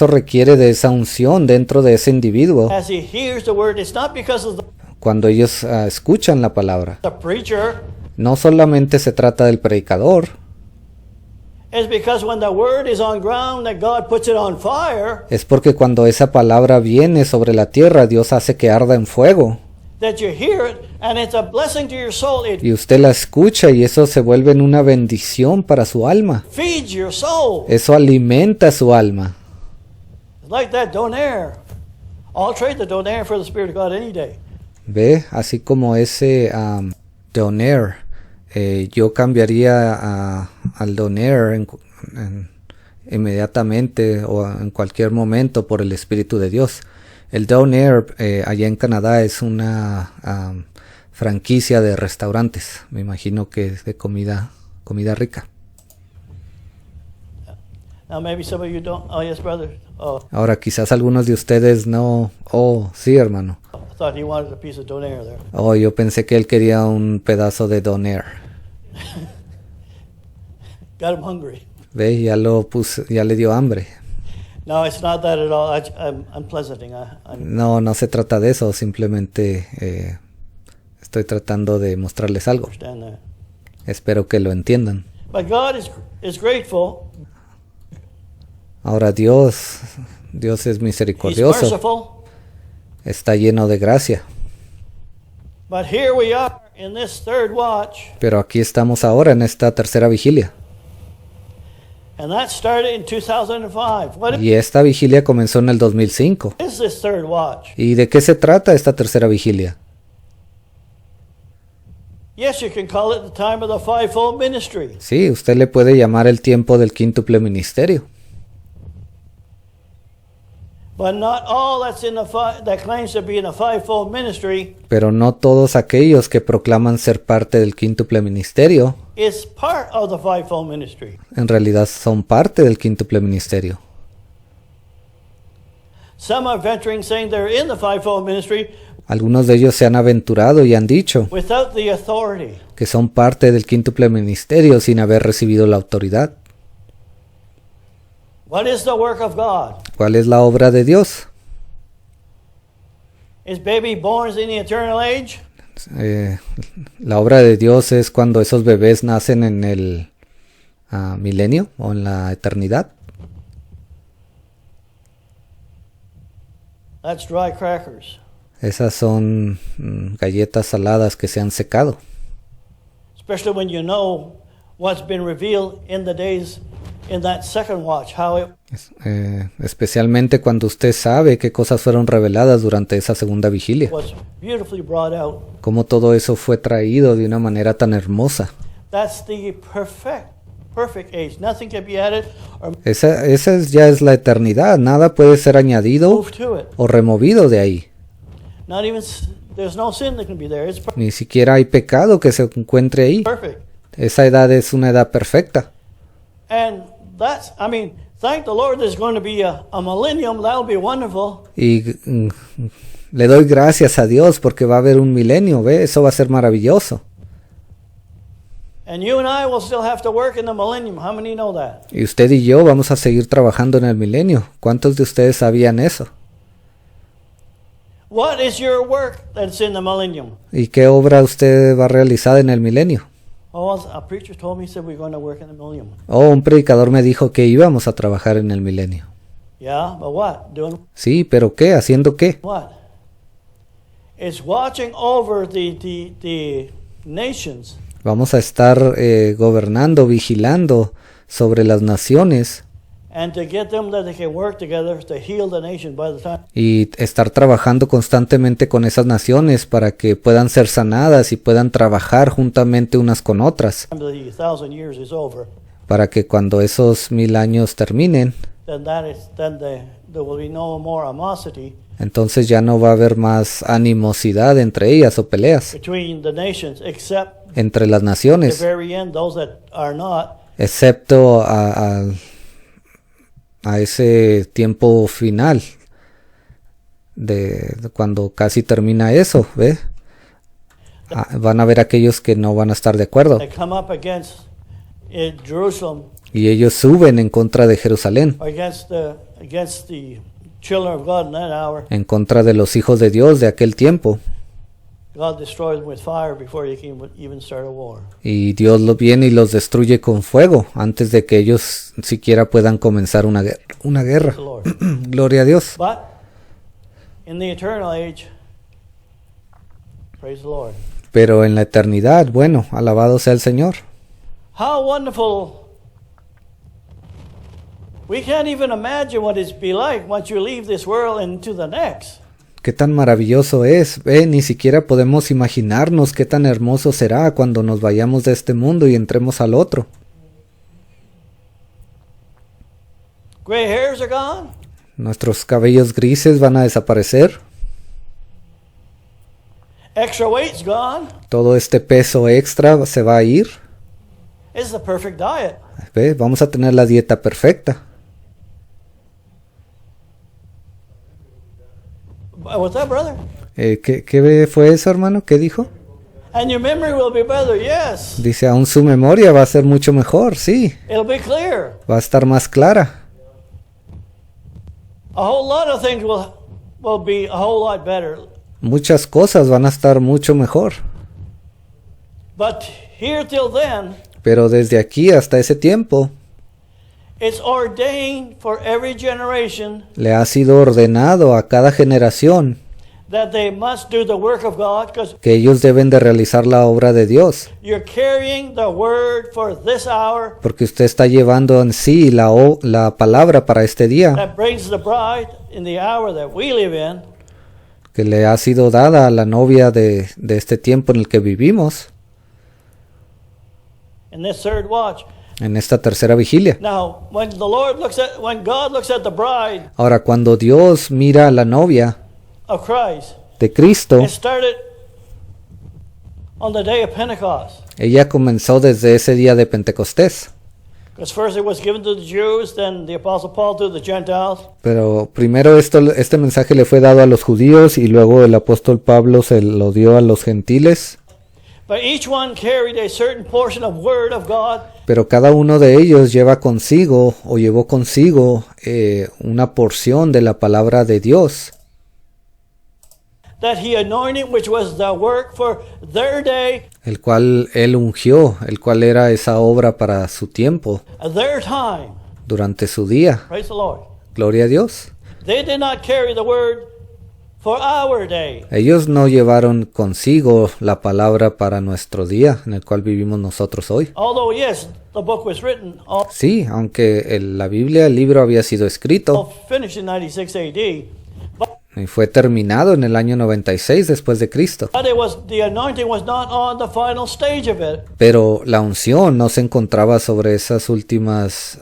requiere de esa unción dentro de ese individuo. as he hears the Word. It's not because of Cuando ellos escuchan la palabra. the preacher. No solamente se trata del predicador. It's because when the Word is on ground that God puts it on fire, Es porque cuando esa palabra viene sobre la tierra, Dios hace que arda en fuego. that you hear it, and it's a blessing to your soul. It Y usted la escucha y eso se vuelve en una bendición para su alma. feeds your soul. Eso alimenta su alma. It's like that donaire. I'll trade the donaire for the Spirit of God any day. ¿Ve? Así como ese donaire. Yo cambiaría al donaire inmediatamente o en cualquier momento por el Espíritu de Dios. El Donair allá en Canadá es una franquicia de restaurantes. Me imagino que es de comida rica. Now maybe some of you don't. Oh yes, brother. Oh, Ahora quizás algunos de ustedes no. Oh, sí, hermano. I thought he wanted a piece of donair there. Oh, yo pensé que él quería un pedazo de Donair. Got him hungry. Ve, ya le dio hambre. No, it's not that at all. I'm pleasanting. No se trata de eso, simplemente estoy tratando de mostrarles algo. Understand that. Espero que lo entiendan. But God is grateful. Ahora Dios es He's misericordioso, merciful. está lleno de gracia. But here we are in this third watch, Pero aquí estamos ahora en esta tercera vigilia. and that started in 2005. What Y esta vigilia comenzó en el 2005. is this third watch? ¿Y de qué se trata esta tercera vigilia? Yes, you can call it the time of the fivefold ministry. Sí, usted le puede llamar el tiempo del quíntuple ministerio. But not all that claims to be in a fivefold ministry Pero no todos aquellos que proclaman ser parte del quíntuple ministerio is part of the fivefold ministry. en realidad son parte del quíntuple ministerio. Some are venturing saying they're in the fivefold ministry Algunos de ellos se han aventurado y han dicho without the authority. que son parte del quíntuple ministerio sin haber recibido la autoridad. What is the work of God? ¿Cuál es la obra de Dios? Is baby born in the eternal age? La obra de Dios es cuando esos bebés nacen en el milenio o en la eternidad. That's dry crackers. Esas son galletas saladas que se han secado. Especially when you know what's been revealed in the days in that second watch, how it Especialmente cuando usted sabe qué cosas fueron reveladas durante esa segunda vigilia. was beautifully brought out. Cómo todo eso fue traído de una manera tan hermosa. That's the perfect age. Nothing can be added or Ya es la eternidad. Nada puede ser añadido moved to it. o removido de ahí. Not even there's no sin that can be there. It's Ni siquiera hay pecado que se encuentre ahí. perfect. Esa edad es una edad perfecta. And that's, I mean, thank the Lord there's going to be a millennium. That'll be wonderful. Y le doy gracias a Dios porque va a haber un milenio, ¿ve? Eso va a ser maravilloso. And you and I will still have to work in the millennium. How many know that? Y usted y yo vamos a seguir trabajando en el milenio. ¿Cuántos de ustedes sabían eso? What is your work that's in the millennium? ¿Y qué obra usted va a realizar en el milenio? Oh, a preacher told me, he said we're going to work in the millennium. Oh, un predicador me dijo que íbamos a trabajar en el milenio. Yeah, but what? Doing Sí, pero ¿qué? ¿Haciendo qué? what? It's watching over the nations Vamos a estar gobernando, vigilando sobre las naciones and to get them that they can work together to heal the nation by the time y estar trabajando constantemente con esas naciones para que puedan ser sanadas y puedan trabajar juntamente unas con otras, the 1,000 years is over. para que cuando esos 1000 años terminen, Then there will be no more animosity entonces ya no va a haber más animosidad entre ellas o peleas between the nations, except entre las the naciones, very end, those that are not. excepto a ese tiempo final de cuando casi termina eso, ¿ve? Van a haber aquellos que no van a estar de acuerdo They come up against Jerusalem, y ellos suben en contra de Jerusalén, or against the children of God in that hour. en contra de los hijos de Dios de aquel tiempo, God destroys them with fire before you can even start a war. y Dios los viene y los destruye con fuego antes de que ellos siquiera puedan comenzar una guerra. The Lord. Gloria a Dios. But in the eternal age, praise the Lord. Pero en la eternidad, bueno, alabado sea el Señor. How wonderful. We can't even imagine what it's be like once you leave this world into the next. Qué tan maravilloso es, ni siquiera podemos imaginarnos qué tan hermoso será cuando nos vayamos de este mundo y entremos al otro. Gray hairs are gone. Nuestros cabellos grises van a desaparecer. Extra weight's gone. Todo este peso extra se va a ir. It's the perfect diet. ¿Ve? Vamos a tener la dieta perfecta. What's that, brother? ¿Qué fue eso, hermano? ¿Qué dijo? And your memory will be better, yes. Dice, aún su memoria va a ser mucho mejor, sí. It'll be clear. Va a estar más clara. A whole lot of things will be a whole lot better. Muchas cosas van a estar mucho mejor. But here till then, Pero desde aquí hasta ese tiempo, it's ordained for every generation le ha sido ordenado a cada generación that they must do the work of God, because que ellos deben de realizar la obra de Dios. you're carrying the word for this hour Porque usted está llevando en sí la palabra para este día, that brings the bride in the hour that we live in. que le ha sido dada a la novia de este tiempo en el que vivimos, In this third watch. en esta tercera vigilia. Now, when God looks at the bride Ahora, cuando Dios mira a la novia of Christ, de Cristo, it started on the day of Pentecost. ella comenzó desde ese día de Pentecostés. Because first it was given to the Jews, then the Apostle Paul to the Gentiles. Pero primero este mensaje le fue dado a los judíos y luego el apóstol Pablo se lo dio a los gentiles. But each one carried a certain portion of word of God Pero cada uno de ellos llevó consigo una porción de la palabra de Dios, that he anointed, which was the work for their day, el cual él ungió, el cual era esa obra para su tiempo, their time. durante su día. Praise the Lord. Gloria a Dios. They did not carry the word for our day. Ellos no llevaron consigo la palabra para nuestro día, en el cual vivimos nosotros hoy. Although, yes, the book was written, all Sí, aunque la Biblia, el libro había sido escrito finished in 96 AD, y fue terminado en el año 96 después de Cristo. but the anointing was not on the final stage of it. Pero la unción no se encontraba sobre esos últimos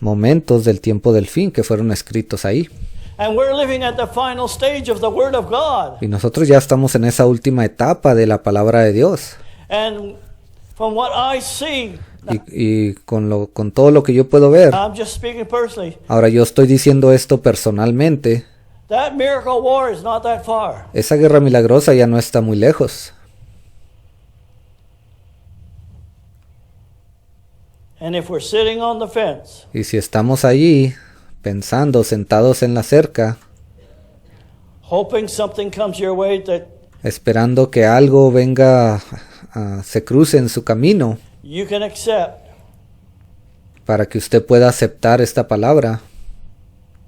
momentos del tiempo del fin que fueron escritos ahí. And we're living at the final stage of the Word of God. Y nosotros ya estamos en esa última etapa de la palabra de Dios. And from what I see, Y con todo lo que yo puedo ver, I'm just speaking personally, ahora yo estoy diciendo esto personalmente, that miracle war is not that far. esa guerra milagrosa ya no está muy lejos. And if we're sitting on the fence, Y si estamos allí, pensando, sentados en la cerca, hoping something comes your way that esperando que algo venga, se cruce en su camino, you can accept, para que usted pueda aceptar esta palabra,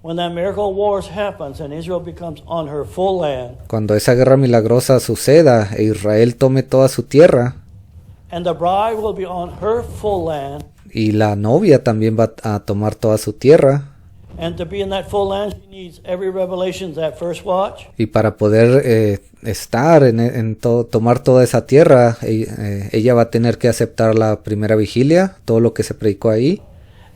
when that miracle war happens and Israel becomes on her full land, cuando esa guerra milagrosa suceda e Israel tome toda su tierra, and the bride will be on her full land, y la novia también va a tomar toda su tierra, and to be in that full land, she needs every revelation that first watch, y para poder estar tomar toda esa tierra, ella va a tener que aceptar la primera vigilia, todo lo que se predicó ahí,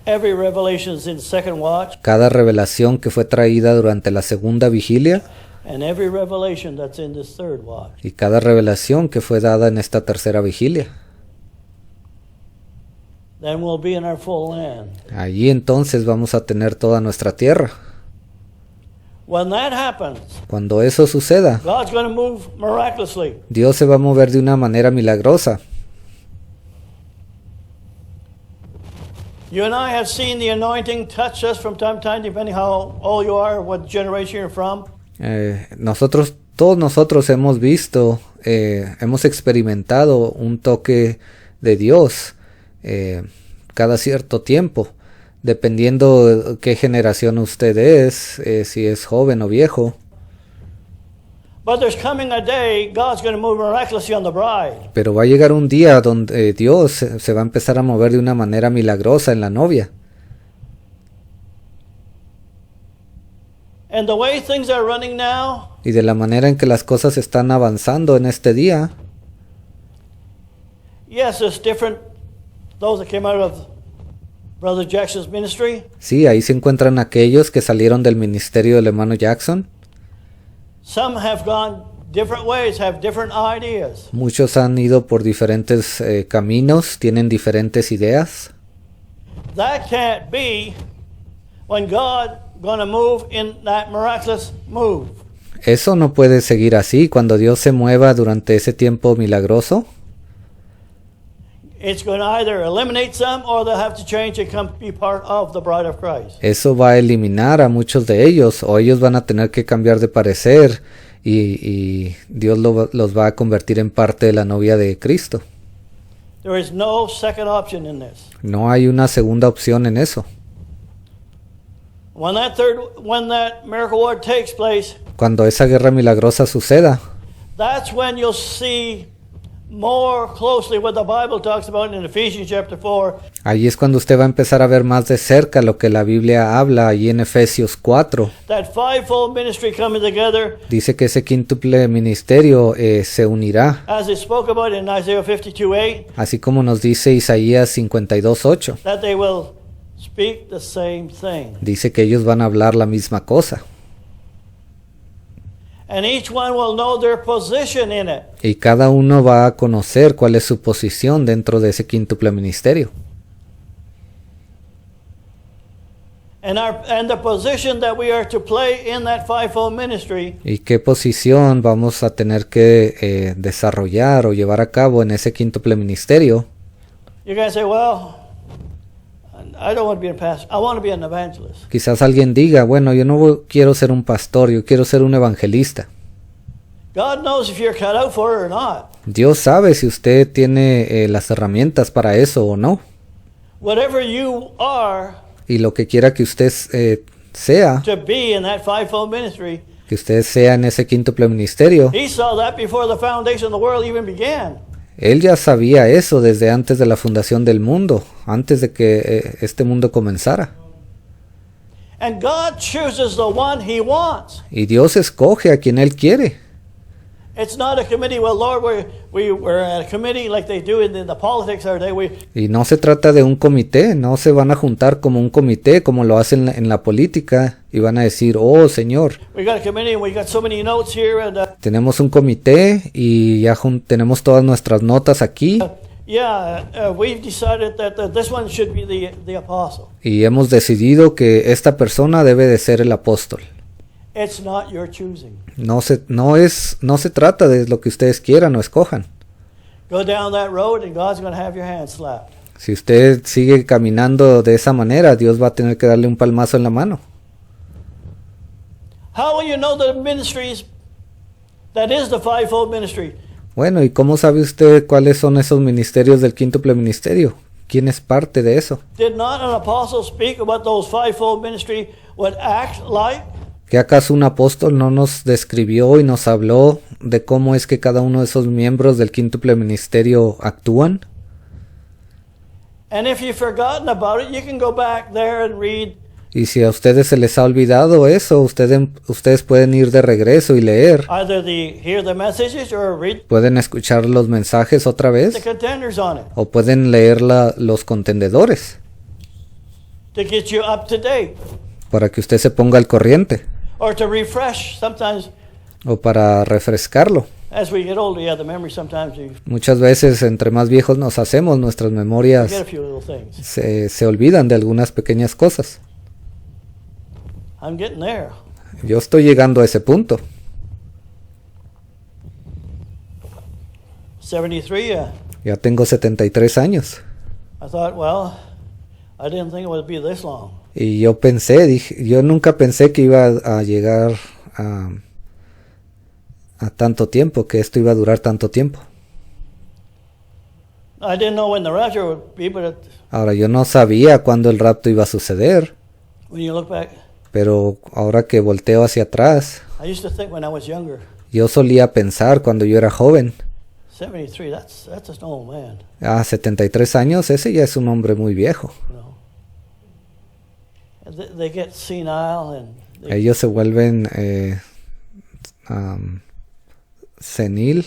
every revelation in second watch, cada revelación que fue traída durante la segunda vigilia, and every revelation that's in this third watch. y cada revelación que fue dada en esta tercera vigilia. Then we'll be in our full land. Allí entonces vamos a tener toda nuestra tierra. When that happens, Cuando eso suceda, God's going to move miraculously. Dios se va a mover de una manera milagrosa. You and I have seen the anointing touch us from time to time, depending how old you are, what generation you're from. Todos nosotros hemos visto, hemos experimentado un toque de Dios cada cierto tiempo, dependiendo de qué generación usted es, si es joven o viejo. But there's coming a day God's going to move miraculously on the bride. Pero va a llegar un día donde Dios se va a empezar a mover de una manera milagrosa en la novia. And the way things are running now, Y de la manera en que las cosas están avanzando en este día, yes, it's different. Those that came out of Brother Jackson's ministry. Sí, ahí se encuentran aquellos que salieron del ministerio del hermano Jackson. Some have gone different ways, have different ideas. Muchos han ido por diferentes caminos, tienen diferentes ideas. That can't be when God gonna move in that miraculous move. Eso no puede seguir así cuando Dios se mueva durante ese tiempo milagroso. It's going to either eliminate some or they'll have to change and come be part of the bride of Christ. Eso va a eliminar a muchos de ellos o ellos van a tener que cambiar de parecer y Dios los va a convertir en parte de la novia de Cristo. There is no second option in this. No hay una segunda opción en eso. When that miracle war takes place, Cuando esa guerra milagrosa suceda, that's when you'll see more closely what the Bible talks about in Ephesians chapter 4. ahí es cuando usted va a empezar a ver más de cerca lo que la Biblia habla ahí en Efesios 4. That fivefold ministry coming together, Dice que ese quíntuple ministerio se unirá, as it spoke about in Isaiah 52:8, así como nos dice Isaías 52:8. that they will speak the same thing. Dice que ellos van a hablar la misma cosa. And each one will know their position in it. Y cada uno va a conocer cuál es su posición dentro de ese quíntuple ministerio. And the position that we are to play in that fivefold ministry Y qué posición vamos a tener que desarrollar o llevar a cabo en ese quíntuple ministerio. you're going to say, well, I don't want to be a pastor. I want to be an evangelist. Quizás alguien diga, bueno, yo no quiero ser un pastor, yo quiero ser un evangelista. God knows if you're cut out for it or not. Dios sabe si usted tiene las herramientas para eso o no. Whatever you are Y lo que quiera que usted sea, to be in that fivefold ministry, que usted sea en ese quíntuple ministerio, He saw that before the foundation of the world even began. Él ya sabía eso desde antes de la fundación del mundo, antes de que este mundo comenzara. And God chooses the one He wants. Y Dios escoge a quien Él quiere. It's not a committee. Well, Lord, we're at a committee like they do in the politics, are they? Y no se trata de un comité, no se van a juntar como un comité, como lo hacen en la política, y van a decir, oh Señor, We got a committee and we got so many notes here, and tenemos un comité y ya tenemos todas nuestras notas aquí, we've decided that this one should be the apostle. y hemos decidido que esta persona debe de ser el apóstol. It's not your choosing. No se trata de lo que ustedes quieran o escojan. Go down that road and God's going to have your hand slapped. Si usted sigue caminando de esa manera, Dios va a tener que darle un palmazo en la mano. How will you know the ministries that is the fivefold ministry? Bueno, ¿y cómo sabe usted cuáles son esos ministerios del quíntuple ministerio? ¿Quién es parte de eso? Did not an apostle speak about those fivefold ministry would act like? ¿Qué acaso un apóstol no nos describió y nos habló de cómo es que cada uno de esos miembros del quíntuple ministerio actúan? And if you've forgotten about it, you can go back there and read. Y si a ustedes se les ha olvidado eso, ustedes pueden ir de regreso y leer. Either hear the messages or read Pueden escuchar los mensajes otra the vez contenders on it o pueden leer los contendedores to get you up to date para que usted se ponga al corriente or to refresh. Sometimes o para refrescarlo. as we get older, the memory sometimes you Muchas veces, entre más viejos nos hacemos, nuestras memorias forget a few little things. se olvidan de algunas pequeñas cosas. I'm getting there. Yo estoy llegando a ese punto. 73, Ya tengo 73 años. I thought, well, I didn't think it would be this long. Y yo yo nunca pensé que iba a llegar a tanto tiempo, que esto iba a durar tanto tiempo. I didn't know when the rapture would be, but Ahora, yo no sabía cuándo el rapto iba a suceder, when you look back, pero ahora que volteo hacia atrás, I used to think when I was younger, yo solía pensar cuando yo era joven, 73, that's an old man, 73 años, ese ya es un hombre muy viejo. you know. And they get senile and Ellos se vuelven senil,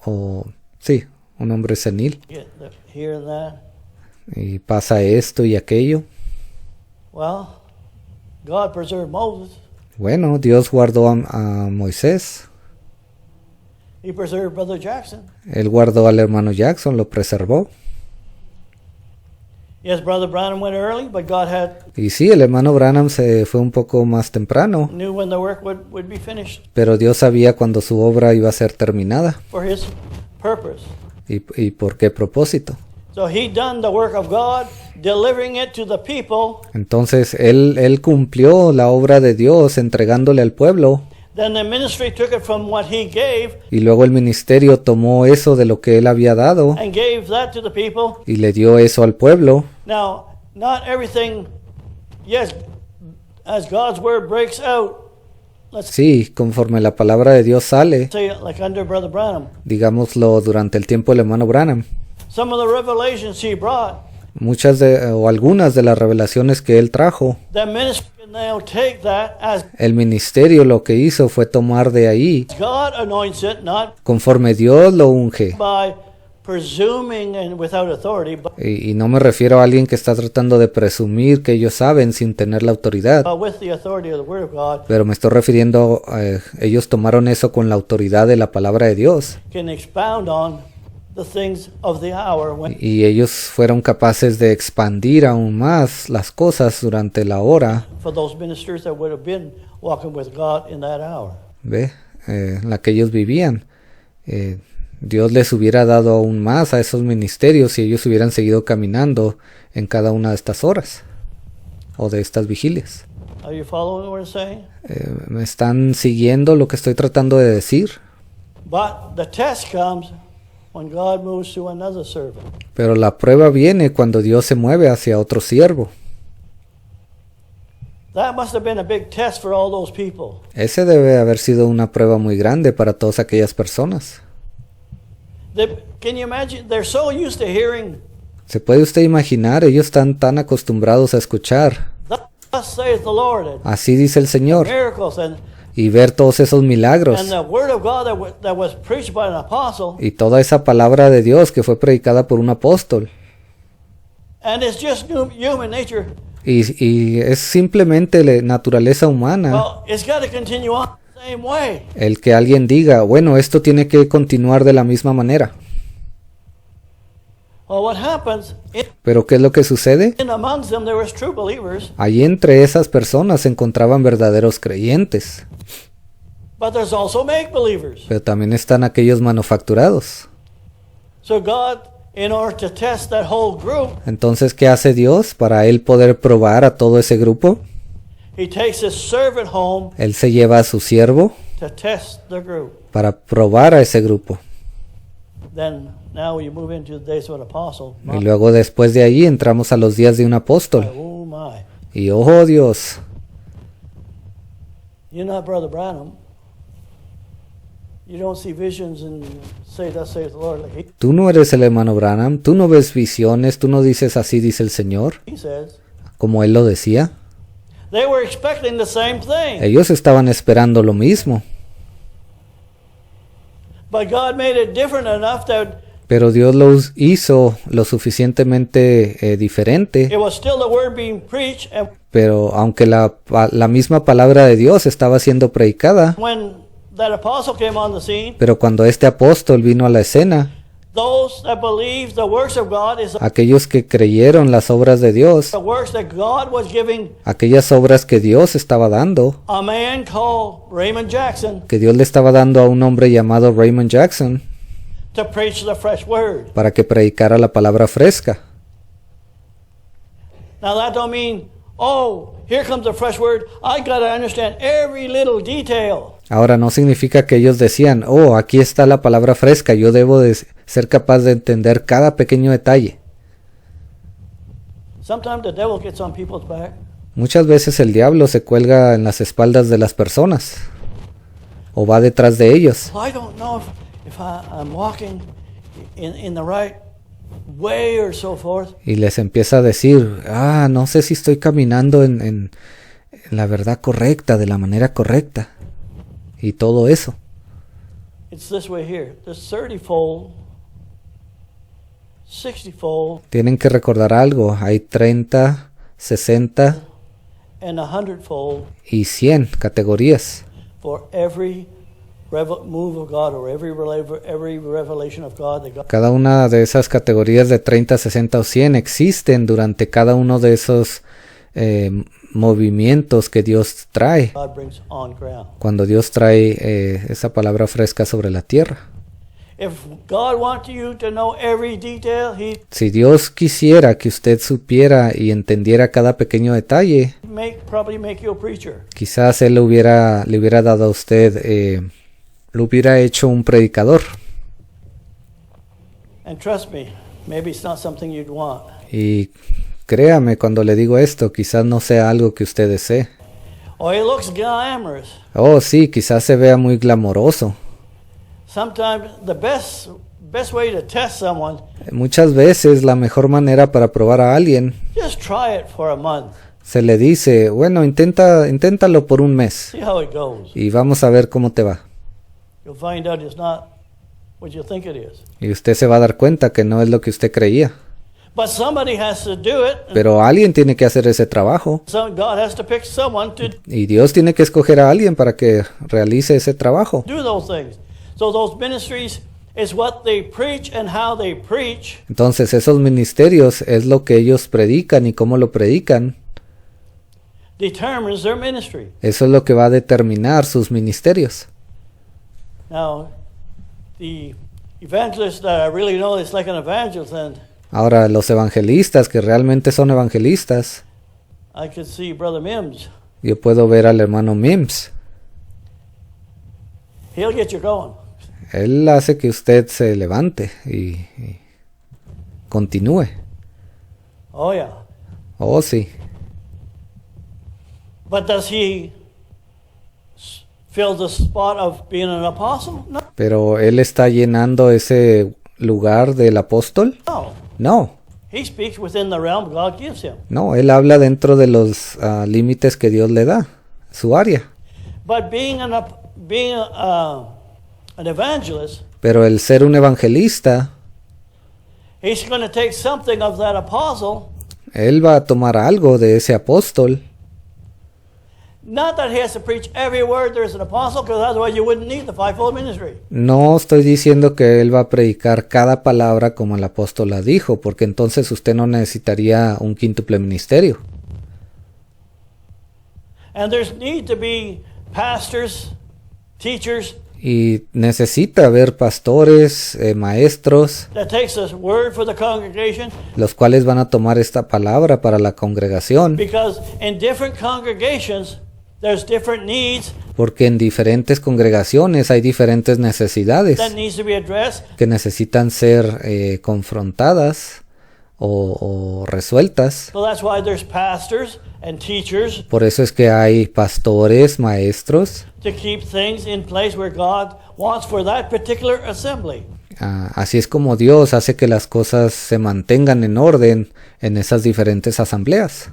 o sí, un hombre senil. get here and that. y pasa esto y aquello. Well, God preserved Moses. Bueno, Dios guardó a Moisés, He preserved Brother Jackson. Él guardó al hermano Jackson, lo preservó. Yes, Brother Branham went early, but God Y sí, el hermano Branham se fue un poco más temprano, knew when the work would be finished pero Dios sabía cuándo su obra iba a ser terminada for His purpose. y por qué propósito. So He done the work of God, delivering it to the people. Entonces él cumplió la obra de Dios entregándole al pueblo, Then the ministry took it from what He gave y luego el ministerio tomó eso de lo que él había dado and gave that to the people. y le dio eso al pueblo. Now, not everything, yes, as God's word breaks out, let's Sí, conforme la palabra de Dios sale, say it like under Brother Branham. digámoslo durante el tiempo del hermano Branham, Some of the revelations he brought, o algunas de las revelaciones que él trajo, the ministry can now take that as el ministerio lo que hizo fue tomar de ahí, God anoints it, not conforme Dios lo unge. by presuming and without authority, Y no me refiero a alguien que está tratando de presumir que ellos saben sin tener la autoridad, but with the authority of the Word of God, pero me estoy refiriendo a ellos tomaron eso con la autoridad de la palabra de Dios. can expound on the things of the hour when Y ellos fueron capaces de expandir aún más las cosas durante la hora, for those ministers that would have been walking with God in that hour. ¿ve? En la que ellos vivían. Dios les hubiera dado aún más a esos ministerios si ellos hubieran seguido caminando en cada una de estas horas o de estas vigilias. Are you following what I'm saying? ¿Me están siguiendo lo que estoy tratando de decir? But the test comes when God moves to another servant. Pero la prueba viene cuando Dios se mueve hacia otro siervo. That must have been a big test for all those people. Ese debe haber sido una prueba muy grande para todas aquellas personas. Can you imagine? They're so used to hearing, ¿Se puede usted imaginar? Ellos están tan acostumbrados a escuchar. "Thus saith the Lord," and Así dice el Señor. miracles, Y ver todos esos milagros. and the word of God that was preached by an apostle, Y toda esa palabra de Dios que fue predicada por un apóstol. and it's just human nature. Y es simplemente la naturaleza humana Well, it's got to continue on the same way. el que alguien diga, bueno, esto tiene que continuar de la misma manera. Well, what happens? Pero ¿qué es lo que sucede? In amongst them there was true believers, Allí entre esas personas se encontraban verdaderos creyentes, but there's also make believers. pero también están aquellos manufacturados. So God, in order to test that whole group, Entonces, ¿qué hace Dios para él poder probar a todo ese grupo? He takes His servant home Él se lleva a su siervo to test the group. para probar a ese grupo. Then now you move into the days of an apostle. Y luego después de ahí entramos a los días de un apóstol. Oh my! Y ojo Dios, You're not Brother Branham. You don't see visions and say, "Thus saith the Lord," like tú no eres el hermano Branham, tú no ves visiones, tú no dices así dice el Señor, he says. como él lo decía. They were expecting the same thing, Ellos estaban esperando lo mismo, but God made it different enough that pero Dios los hizo lo suficientemente diferente. it was still the word being preached. And Pero aunque la misma palabra de Dios estaba siendo predicada, when that apostle came on the scene, pero cuando este apóstol vino a la escena, those that believe the works of God is aquellos que creyeron las obras de Dios, the works that God was giving aquellas obras que Dios estaba dando, a man called Raymond Jackson que Dios le estaba dando a un hombre llamado Raymond Jackson to preach the fresh word. para que predicara la palabra fresca. Now that don't mean, oh, here comes the fresh word. I got to understand every little detail. Ahora no significa que ellos decían, oh, aquí está la palabra fresca, yo debo de ser capaz de entender cada pequeño detalle. Sometimes the devil gets on people's back. Muchas veces el diablo se cuelga en las espaldas de las personas o va detrás de ellos. I don't know if I'm walking in the right way or so forth. Y les empieza a decir, no sé si estoy caminando en la verdad correcta, de la manera correcta. Y todo eso. It's this way here. There's 30-fold 60-fold, Tienen que recordar algo. Hay 30, 60 and 100-fold y 100 categorías. for every move of God or every revelation of God that Cada una de esas categorías de 30, 60 o 100 existen durante cada uno de esos movimientos que Dios trae. God brings on ground. Cuando Dios trae esa palabra fresca sobre la tierra. If God wants you to know every detail, He Si Dios quisiera que usted supiera y entendiera cada pequeño detalle, probably make you a preacher. quizás Él le hubiera dado a usted, lo hubiera hecho un predicador. And trust me, maybe it's not something you'd want. Y créame cuando le digo esto, quizás no sea algo que usted desee. Or it looks glamorous. Oh, sí, quizás se vea muy glamoroso. Sometimes the best way to test someone, Muchas veces la mejor manera para probar a alguien just try it for a month. se le dice, bueno, inténtalo por un mes See how it goes. y vamos a ver cómo te va. You'll find out it's not what you think it is. Y usted se va a dar cuenta que no es lo que usted creía. But somebody has to do it. Pero alguien tiene que hacer ese trabajo. God has to pick someone to Y Dios tiene que escoger a alguien para que realice ese trabajo. do those things. So those ministries is what they preach and how they preach. Entonces esos ministerios es lo que ellos predican y cómo lo predican. Determines their ministry. Eso es lo que va a determinar sus ministerios. Now, the evangelist that I really know is like an evangelist, and Ahora, los evangelistas que realmente son evangelistas, I could see Brother Mims. yo puedo ver al hermano Mims. He'll get you going. Él hace que usted se levante y continúe. Oh yeah. Oh, sí. But does he fill the spot of being an apostle? No. Pero él está llenando ese lugar del apóstol. No, He speaks within the realm God gives him. no, él habla dentro de los límites que Dios le da, su área. But being an evangelist, Pero el ser un evangelista, he's going to take something of that apostle. él va a tomar algo de ese apóstol. Not that he has to preach every word there's an apostle, because otherwise you wouldn't need the fivefold ministry. No estoy diciendo que él va a predicar cada palabra como el apóstol la dijo, porque entonces usted no necesitaría un quíntuple ministerio. And there's need to be pastors, teachers, Y necesita haber pastores, maestros, that takes this word for the congregation, los cuales van a tomar esta palabra para la congregación, because in different congregations there's different needs porque en diferentes congregaciones hay diferentes necesidades that needs to be addressed. que necesitan ser confrontadas o resueltas. So that's why there's pastors and teachers Por eso es que hay pastores, maestros. to keep things in place where God wants for that particular assembly. Así es como Dios hace que las cosas se mantengan en orden en esas diferentes asambleas.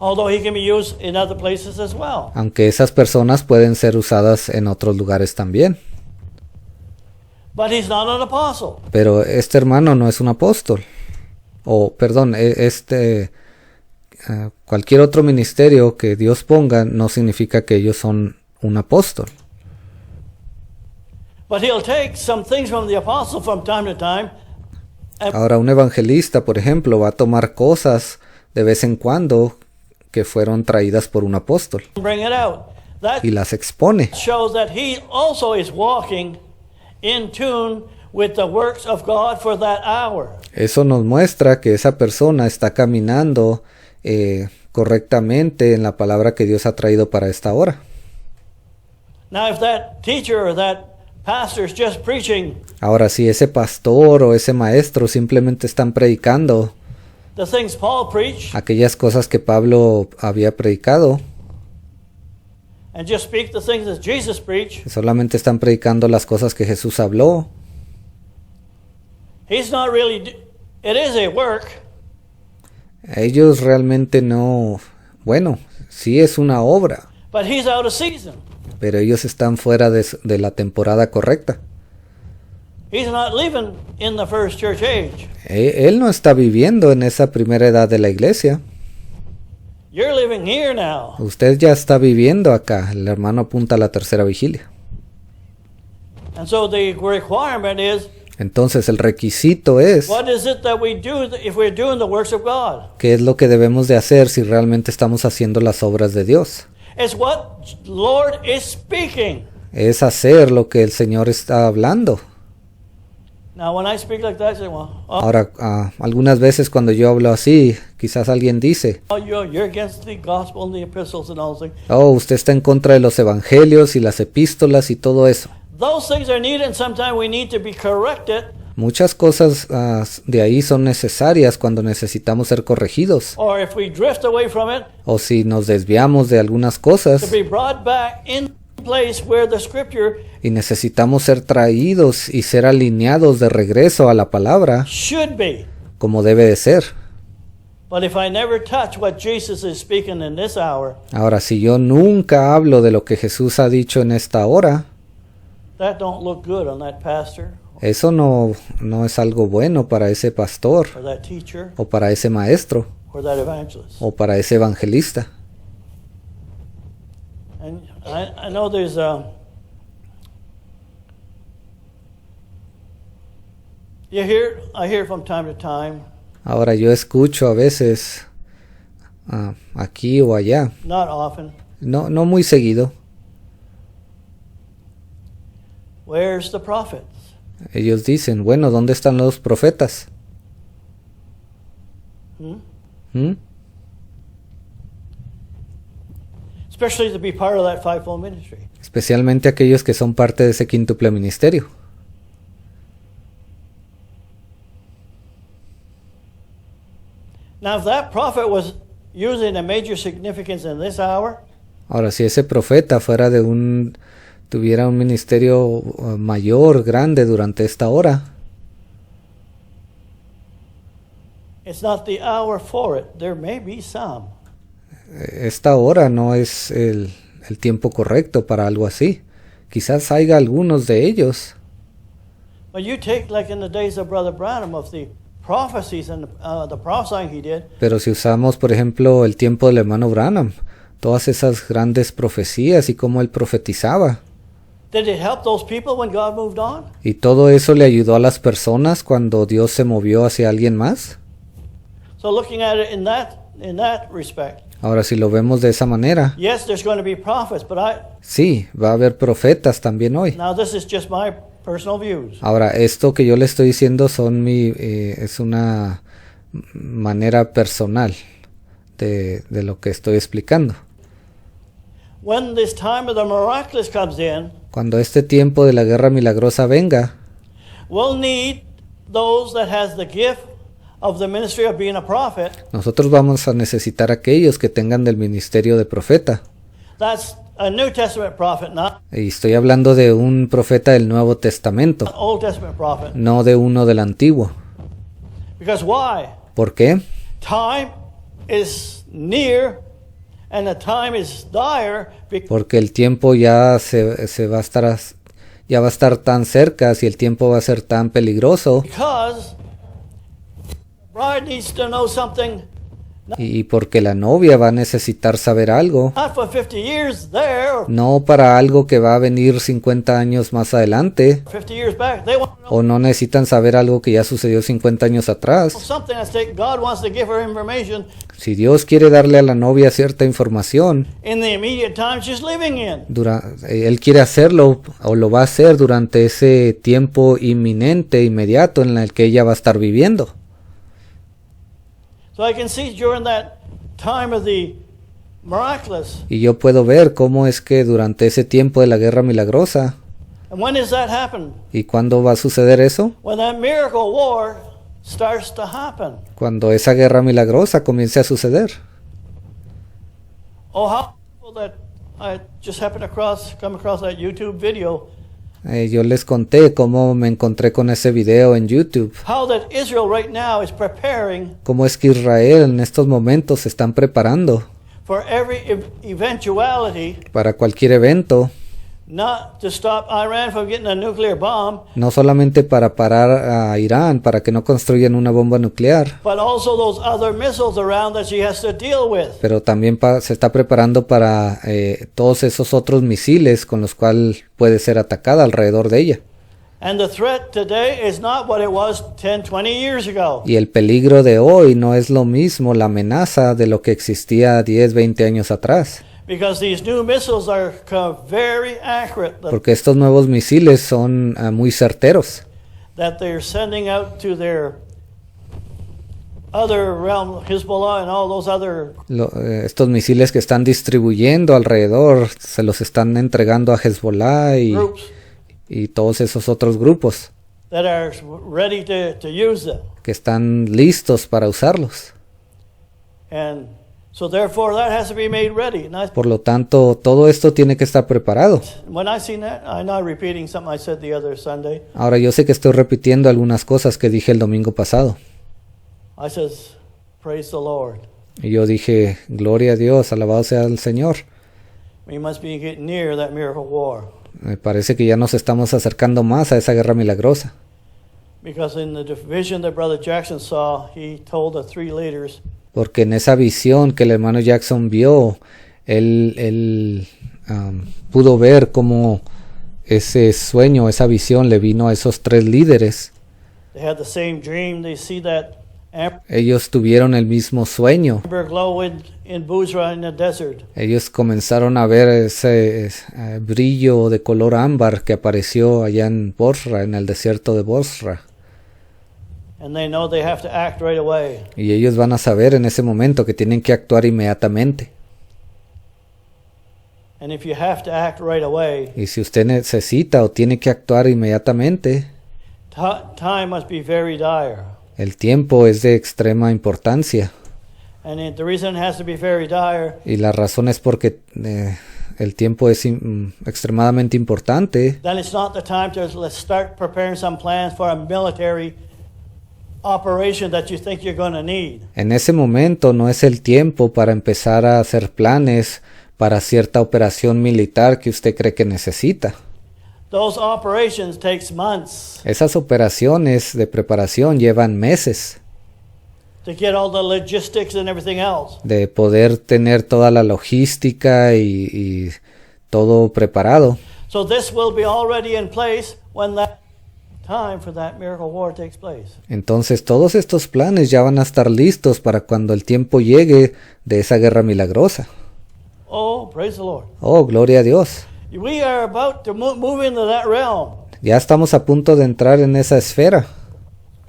Although he can be used in other places as well. Aunque esas personas pueden ser usadas en otros lugares también. But he's not an apostle. Pero este hermano no es un apóstol. O, perdón, cualquier otro ministerio que Dios ponga no significa que ellos son un apóstol. But he'll take some things from the apostle from time to time Ahora, un evangelista, por ejemplo, va a tomar cosas de vez en cuando que fueron traídas por un apóstol and bring it out. That y las expone. shows that he also is walking in tune with the works of God for that hour. Eso nos muestra que esa persona está caminando correctamente en la palabra que Dios ha traído para esta hora. Now, if that teacher or that pastor is just preaching Ahora, si ese pastor o ese maestro simplemente están predicando the things Paul preached aquellas cosas que Pablo había predicado, and just speak the things that Jesus preached, solamente están predicando las cosas que Jesús habló, he's not really. It is a work, ellos realmente no, bueno, sí es una obra, but he's out of season. pero ellos están fuera de la temporada correcta. He's not living in the first church age. Él no está viviendo en esa primera edad de la iglesia. You're living here now. Usted ya está viviendo acá. El hermano apunta a la tercera vigilia. And so the requirement is, Entonces el requisito es, what is it that we do if we're doing the works of God? ¿qué es lo que debemos de hacer si realmente estamos haciendo las obras de Dios? It's what Lord is speaking. Es hacer lo que el Señor está hablando. Now, when I speak like that, I say, well, Ahora, algunas veces cuando yo hablo así, quizás alguien dice, you're against the gospel and the epistles and all those things. oh, usted está en contra de los evangelios y las epístolas y todo eso. Those things are needed, and sometimes we need to be corrected, Muchas cosas de ahí son necesarias cuando necesitamos ser corregidos. or if we drift away from it, O si nos desviamos de algunas to cosas be brought back in place where the scripture y necesitamos ser traídos y ser alineados de regreso a la palabra should be. como debe de ser. But if I never touch what Jesus is speaking in this hour, Ahora, si yo nunca hablo de lo que Jesús ha dicho en esta hora, that don't look good on that pastor eso no es algo bueno para ese pastor or that teacher o para ese maestro or that evangelist. o para ese evangelista. And I know there's I hear from time to time, Ahora, yo escucho a veces aquí o allá, not often, no muy seguido, where's the prophets? ellos dicen, bueno, ¿dónde están los profetas? Hmm? ¿Mm? Especially to be part of that fivefold ministry. Especialmente aquellos que son parte de ese quíntuple ministerio. Now, if that prophet was using a major significance in this hour, Ahora, si ese profeta tuviera un ministerio mayor, grande durante esta hora, it's not the hour for it. There may be some. esta hora no es el tiempo correcto para algo así. Quizás haya algunos de ellos, But you take, like in the days of Brother Branham, of the prophecies and the prophesying he did, pero si usamos, por ejemplo, el tiempo del hermano Branham, todas esas grandes profecías y cómo él profetizaba, did it help those people when God moved on? y todo eso le ayudó a las personas cuando Dios se movió hacia alguien más. So looking at it in that respect, Ahora, si lo vemos de esa manera, yes, there's going to be prophets, but sí, va a haber profetas también hoy. now this is just my personal views. Ahora, esto que yo le estoy diciendo es una manera personal de lo que estoy explicando. When this time of the miraculous comes in, Cuando este tiempo de la guerra milagrosa venga, we'll need those that has the gift of the ministry of being a prophet. nosotros vamos a necesitar aquellos que tengan del ministerio de profeta. That's a New Testament prophet, not Y estoy hablando de un profeta del Nuevo Testamento, an Old Testament prophet. no de uno del Antiguo. Because why? ¿Por qué? Time is near and the time is dire Porque el tiempo ya va a estar tan cerca, si el tiempo va a ser tan peligroso, because the bride needs to know something, y porque la novia va a necesitar saber algo, not for 50 years there or no para algo que va a venir 50 años más adelante, 50 years back. They want to know o no necesitan saber algo que ya sucedió 50 años atrás. something that's taken. God wants to give her information Si Dios quiere darle a la novia cierta información, in the immediate time she's living in. Él quiere hacerlo o lo va a hacer durante ese tiempo inminente, inmediato en el que ella va a estar viviendo. So I can see during that time of the miraculous. Y yo puedo ver cómo es que durante ese tiempo de la guerra milagrosa, And when does that happen? ¿y cuándo va a suceder eso? When that miracle war starts to happen. Cuando esa guerra milagrosa comience a suceder. Oh, how that I just happened to come across that YouTube video. Yo les conté cómo me encontré con ese video en YouTube. How that Israel right now is preparing Cómo es que Israel en estos momentos se están preparando for every eventuality para cualquier evento not to stop Iran from getting a nuclear bomb, no solamente para parar a Irán, para que no construyan una bomba nuclear, but also those other missiles around that she has to deal with. pero también se está preparando para todos esos otros misiles con los cuales puede ser atacada alrededor de ella. And the threat today is not what it was 10, 20 years ago. Y el peligro de hoy no es lo mismo, la amenaza de lo que existía 10, 20 años atrás. Because these new missiles are very accurate Porque estos nuevos misiles son muy certeros. that they're sending out to their other realm, Hezbollah and all those other Estos misiles que están distribuyendo alrededor se los están entregando a Hezbollah groups y todos esos otros grupos that are ready to use them. que están listos para usarlos. And so therefore that has to be made ready. And Por lo tanto, todo esto tiene que estar preparado. when I seen that, I'm not repeating something I said the other Sunday. Ahora yo sé que estoy repitiendo algunas cosas que dije el domingo pasado. I says, praise the Lord. Y yo dije, gloria a Dios, alabado sea el Señor. We must be getting near that miracle war. Me parece que ya nos estamos acercando más a esa guerra milagrosa. Because in the vision that Brother Jackson saw, he told the three leaders, Porque en esa visión que el hermano Jackson vio, él pudo ver cómo ese sueño, esa visión le vino a esos tres líderes. they had the same dream. They see that Ellos tuvieron el mismo sueño. amber glow in Buzra in the desert. Ellos comenzaron a ver ese brillo de color ámbar que apareció allá en Bosra, en el desierto de Bosra. And they know they have to act right away. Y ellos van a saber en ese momento que tienen que actuar inmediatamente. And if you have to act right away, Y si usted necesita o tiene que actuar inmediatamente, time must be very dire. el tiempo es de extrema importancia. And the reason it has to be very dire Y la razón es porque el tiempo es extremadamente importante. then it's not the time to let's start preparing some plans for a military operation that you think you're going to need. En ese momento no es el tiempo para empezar a hacer planes para cierta operación militar que usted cree que necesita. Those operations takes months Esas operaciones de preparación llevan meses to get all the logistics and everything else. de poder tener toda la logística y todo preparado. So this will be already in place when that time for that miracle war takes place. Entonces todos estos planes ya van a estar listos para cuando el tiempo llegue de esa guerra milagrosa. Oh, praise the Lord. Oh, gloria a Dios. We are about to move into that realm. Ya estamos a punto de entrar en esa esfera.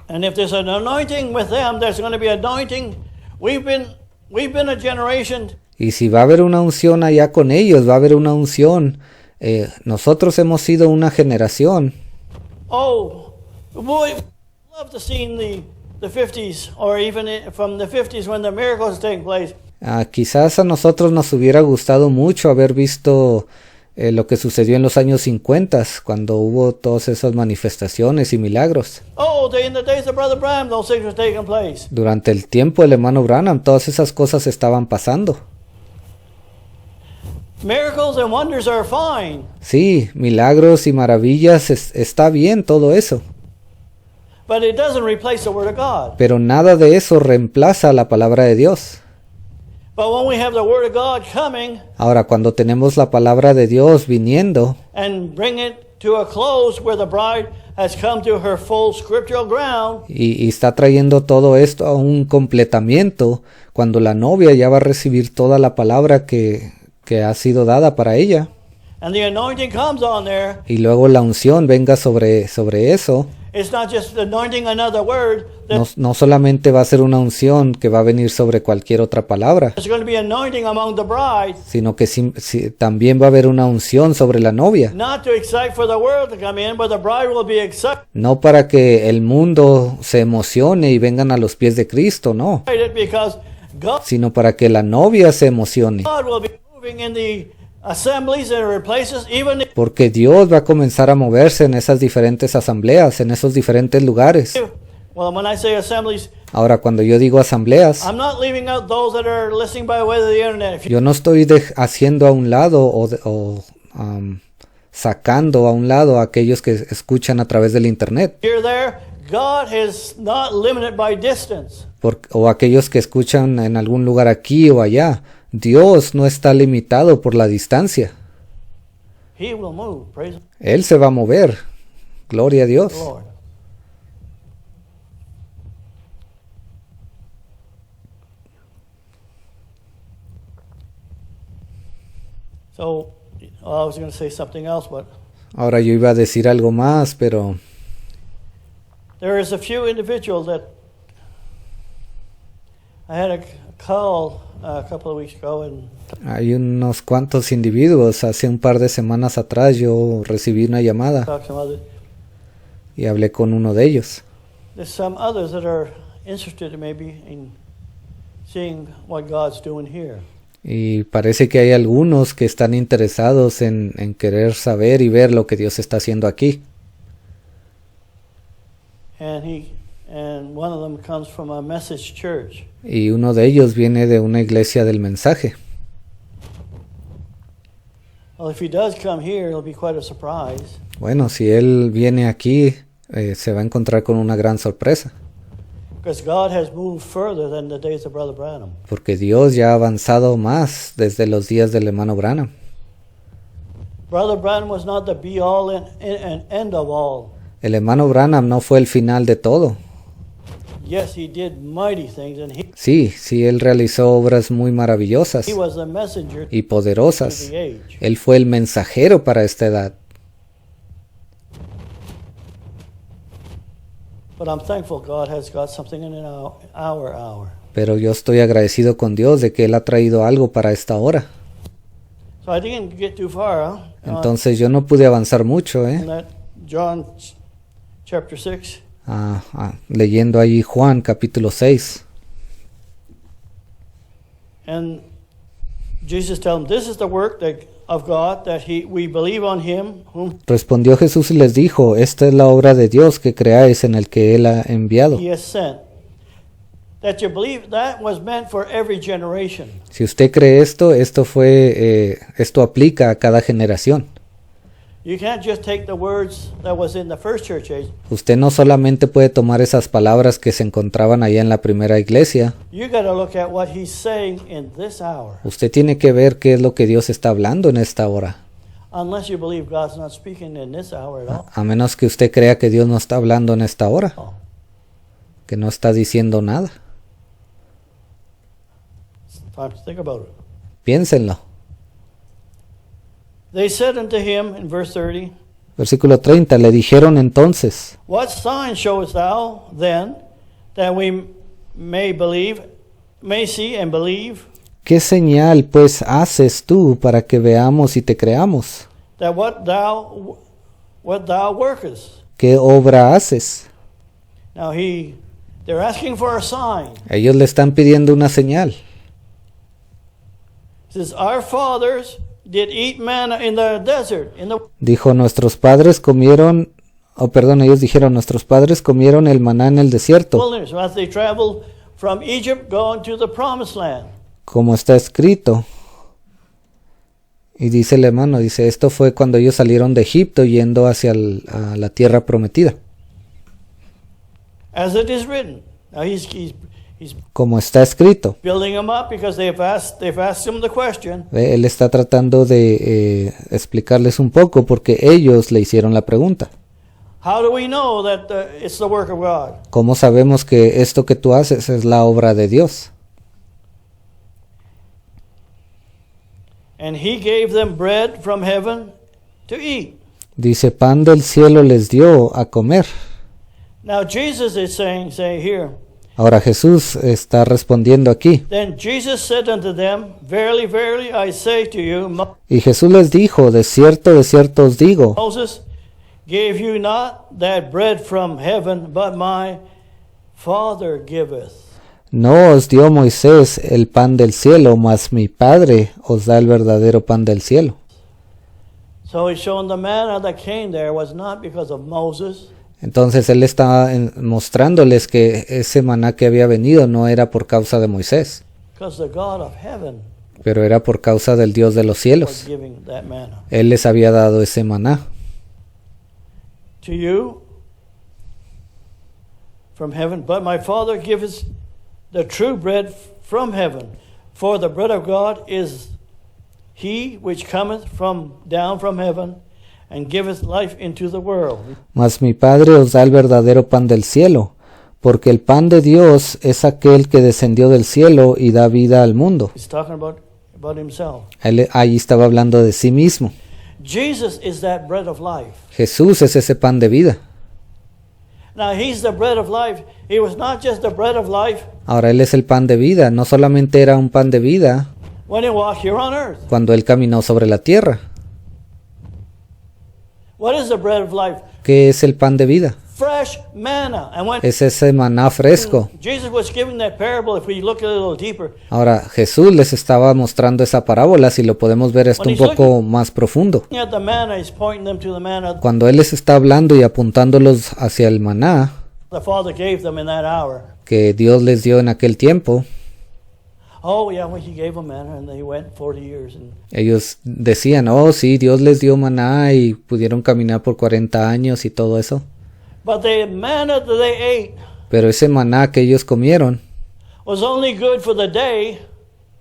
And if there's an anointing with them, there's going to be anointing. We've been a generation. Y si va a haber una unción allá con ellos, va a haber una unción. Nosotros hemos sido una generación. Oh, boy, love to see the 50s or even from the 50s when the miracles take place. Quizás a nosotros nos hubiera gustado mucho haber visto lo que sucedió en los años 50, cuando hubo todas esas manifestaciones y milagros. Oh, in the days of Brother Branham, those things were taking place. Durante el tiempo del hermano Branham, todas esas cosas estaban pasando. Miracles and wonders are fine. Sí, milagros y maravillas, está bien todo eso. But it doesn't replace the Word of God. Pero nada de eso reemplaza la palabra de Dios. But when we have the Word of God coming Ahora, cuando tenemos la palabra de Dios viniendo and bring it to a close where the bride has come to her full scriptural ground, y está trayendo todo esto a un completamiento, cuando la novia ya va a recibir toda la palabra que ha sido dada para ella, and the anointing comes on there, y luego la unción venga sobre eso, it's not just anointing another word. no solamente va a ser una unción que va a venir sobre cualquier otra palabra, There's going to be anointing among the bride, sino que también va a haber una unción sobre la novia. not to excite for the world to come in, but the bride will be excited No para que el mundo se emocione y vengan a los pies de Cristo, no, because God sino para que la novia se emocione. will be moving in the assemblies and places, even if, Porque Dios va a comenzar a moverse en esas diferentes asambleas, en esos diferentes lugares. well, when I say assemblies, Ahora, cuando yo digo asambleas, I'm not leaving out those that are listening by way of the internet. If you yo no estoy haciendo a un lado o sacando a un lado a aquellos que escuchan a través del internet, Here, there, God is not limited by distance. o aquellos que escuchan en algún lugar aquí o allá. Dios no está limitado por la distancia. He will move. Praise Él se va a mover. Gloria a Dios. the Lord. So, I was going to say something else, but Ahora yo iba a decir algo más, pero there is a few individuals that I had a call a couple of weeks ago, and hay unos cuantos individuos. Hace un par de semanas atrás yo recibí una llamada talked to some others. y hablé con uno de ellos. There's some others that are interested maybe in seeing what God's doing here. Y parece que hay algunos que están interesados en querer saber y ver lo que Dios está haciendo aquí. And one of them comes from a Message church. Y uno de ellos viene de una iglesia del mensaje. Well, if he does come here, it'll be quite a surprise. Bueno, si él viene aquí, se va a encontrar con una gran sorpresa. Because God has moved further than the days of Brother Branham. Porque Dios ya ha avanzado más desde los días del hermano Branham. Brother Branham was not the be-all and end of all. El hermano Branham no fue el final de todo. Yes, he did mighty things, and Sí, él realizó obras muy maravillosas he was the messenger y to poderosas. the age. Él fue el mensajero para esta edad. But I'm thankful God has got something in our hour. Pero yo estoy agradecido con Dios de que Él ha traído algo para esta hora. So I didn't get too far, huh? Entonces yo no pude avanzar mucho, In that John chapter 6. Leyendo ahí Juan capítulo 6. And Jesus told him, this is the work of God, that we believe on him whom Respondió Jesús y les dijo: esta es la obra de Dios, que creáis en el que Él ha enviado. he has sent. That you believe, that was meant for every generation. Si usted cree esto, esto aplica a cada generación. You can't just take the words that was in the first church age. Usted no solamente puede tomar esas palabras que se encontraban allá en la primera iglesia. You got to look at what he's saying in this hour. Usted tiene que ver qué es lo que Dios está hablando en esta hora. Unless you believe God's not speaking in this hour at all. A menos que usted crea que Dios no está hablando en esta hora, Oh. que no está diciendo nada. It's time to think about it. Piénsenlo. They said unto him in verse 30, Versículo 30. Le dijeron entonces: what sign showest thou then, that we may see and believe, ¿qué señal pues haces tú para que veamos y te creamos? that what thou workest? ¿Qué obra haces? Now they're asking for a sign. Ellos le están pidiendo una señal. It says, our fathers did eat manna in the desert, Dijo: nuestros padres comieron, ellos dijeron: nuestros padres comieron el maná en el desierto, wilderness, as they traveled from Egypt going to the promised land. como está escrito. Y dice el hermano, esto fue cuando ellos salieron de Egipto yendo hacia a la tierra prometida. As it is written. Now he's Como está escrito. building them up because they've asked him the question. Él está tratando de explicarles un poco porque ellos le hicieron la pregunta. How do we know that it's the work of God? ¿Cómo sabemos que esto que tú haces es la obra de Dios? And he gave them bread from heaven to eat. Dice: pan del cielo les dio a comer. Now Jesus is saying here, Ahora Jesús está respondiendo aquí. then Jesus said unto them, verily, verily, I say to you, Y Jesús les dijo: de cierto os digo, Moses gave you not that bread from heaven, but my Father giveth. no os dio Moisés el pan del cielo, mas mi Padre os da el verdadero pan del cielo. So he's showing the manna that came there was not because of Moses, Entonces él está mostrándoles que ese maná que había venido no era por causa de Moisés, because the God of heaven pero era por causa del Dios de los was cielos. giving that manna. Él les había dado ese maná. To you from heaven, but my Father giveth the true bread from heaven. For the bread of God is he which cometh down from heaven, and giveth life into the world. Mas mi Padre os da el verdadero pan del cielo, porque el pan de Dios es aquel que descendió del cielo y da vida al mundo. He's talking about himself. Él ahí estaba hablando de sí mismo. Jesus is that bread of life. Jesús es ese pan de vida. Now he's the bread of life. He was not just the bread of life Ahora Él es el pan de vida. No solamente era un pan de vida when he walked here on earth. cuando Él caminó sobre la tierra. What is the bread of life? ¿Qué es el pan de vida? Fresh manna. And when Es ese maná fresco. Jesus was giving that parable, if we look a little deeper, Ahora Jesús les estaba mostrando esa parábola, si lo podemos ver esto un poco más profundo. at the manna, he's pointing them to the manna Cuando Él les está hablando y apuntándolos hacia el maná the Father gave them in that hour. que Dios les dio en aquel tiempo, Oh, yeah, well, he gave them manna, and they went 40 years. And ellos decían, oh sí, Dios les dio maná y pudieron caminar por 40 años y todo eso. but the manna that they ate Pero ese maná que ellos comieron was only good for the day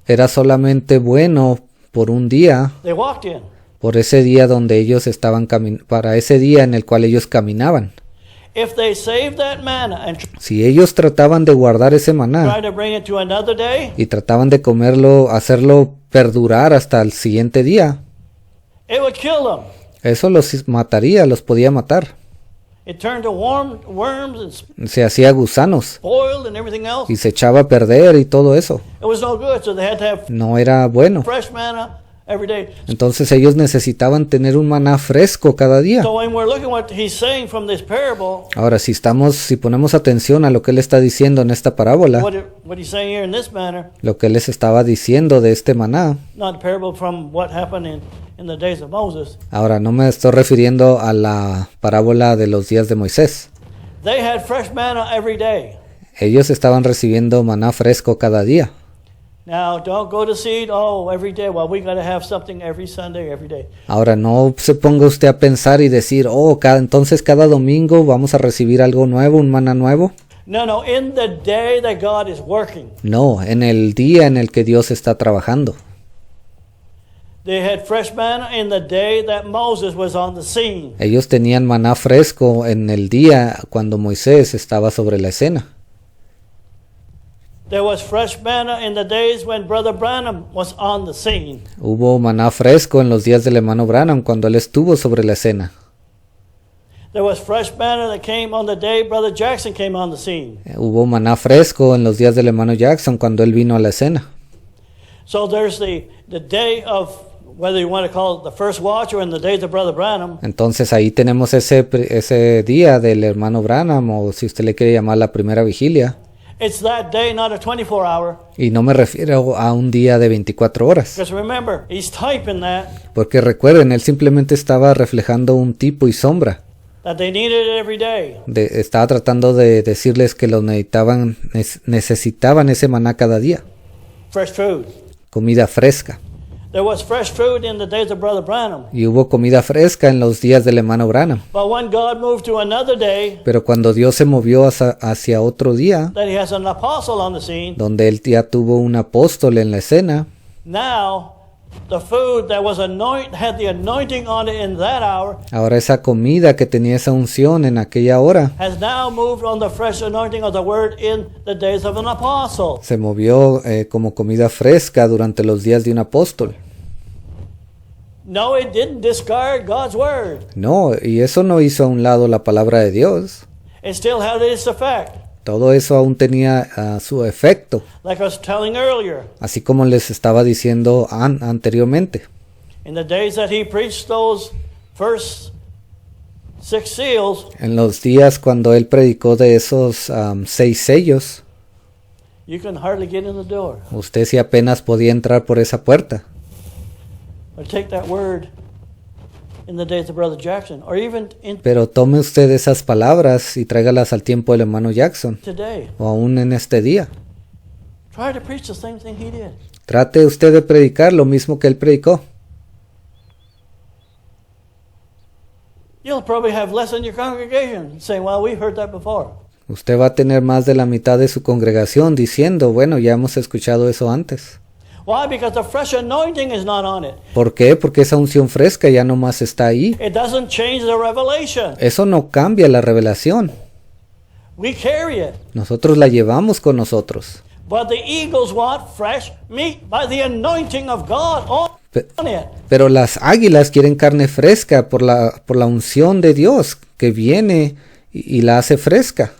era solamente bueno por un día, they walked in. por ese día donde ellos estaban para ese día en el cual ellos caminaban. If they saved that manna and Si ellos trataban de guardar ese maná tried to bring it to another day, y trataban de comerlo, hacerlo perdurar hasta el siguiente día, it would kill them. eso los mataría, los podía matar. It turned to worms and Se hacía gusanos spoiled and everything else. y se echaba a perder y todo eso. It was no good, so they had to have No era bueno. fresh manna every day. Entonces ellos necesitaban tener un maná fresco cada día. So when we're looking at what he's saying from this parable, Ahora, si ponemos atención a lo que él está diciendo en esta parábola, what he's saying here in this manner, lo que él les estaba diciendo de este maná, not a parable from what happened in the days of Moses. ahora no me estoy refiriendo a la parábola de los días de Moisés. They had fresh manna every day. Ellos estaban recibiendo maná fresco cada día. Now, don't go to seed, every day. Well, we got to have something every Sunday, every day. Ahora no se ponga usted a pensar y decir, entonces cada domingo vamos a recibir algo nuevo, un maná nuevo. No, in the day that God is working. No, en el día en el que Dios está trabajando. They had fresh manna in the day that Moses was on the scene. Ellos tenían maná fresco en el día cuando Moisés estaba sobre la escena. There was fresh manna in the days when Brother Branham was on the scene. Hubo maná fresco en los días del hermano Branham cuando él estuvo sobre la escena. There was fresh manna that came on the day Brother Jackson came on the scene. Hubo maná fresco en los días del hermano Jackson cuando él vino a la escena. So there's the day of, whether you want to call it the first watch or in the days of Brother Branham. Entonces ahí tenemos ese día del hermano Branham, o si usted le quiere llamar la primera vigilia. It's that day, not a 24-hour. Y no me refiero a un día de 24 horas. Because remember, he's typing that Porque recuerden, él simplemente estaba reflejando un tipo y sombra. they needed it every day. Estaba tratando de decirles que lo necesitaban ese maná cada día. Fresh food. Comida fresca. There was fresh food in the days of Brother Branham. Y hubo comida fresca en los días del hermano Branham. But when God moved to another day, Pero cuando Dios se movió hacia otro día, that he has an apostle on the scene, donde él ya tuvo un apóstol en la escena, now the food that was had the anointing on it in that hour ahora esa comida que tenía esa unción en aquella hora, has now moved on the fresh anointing of the word in the days of an apostle. se movió como comida fresca durante los días de un apóstol. No, it didn't discard God's word. No, y eso no hizo a un lado la palabra de Dios. It still had its effect. Todo eso aún tenía su efecto, Like I was telling earlier, así como les estaba diciendo anteriormente. in the days that he preached those first 6 seals, En los días cuando él predicó de esos 6 sellos, you can hardly get in the door. usted sí apenas podía entrar por esa puerta. Or take that word in the days of Brother Jackson, or even in Pero tome usted esas palabras y tráigalas al tiempo del hermano Jackson, today. o aún en este día. Try to preach the same thing he did. Trate usted de predicar lo mismo que él predicó. You'll probably have less in your congregation saying, well, we've heard that before. Usted va a tener más de la mitad de su congregación diciendo, bueno, ya hemos escuchado eso antes. Why? Because the fresh anointing is not on it. ¿Por qué? Porque esa unción fresca ya nomás está ahí. It doesn't change the revelation. Eso no cambia la revelación. We carry it. Nosotros la llevamos con nosotros. But the eagles want fresh meat by the anointing of God on it. Pero las águilas quieren carne fresca por la unción de Dios que viene y la hace fresca.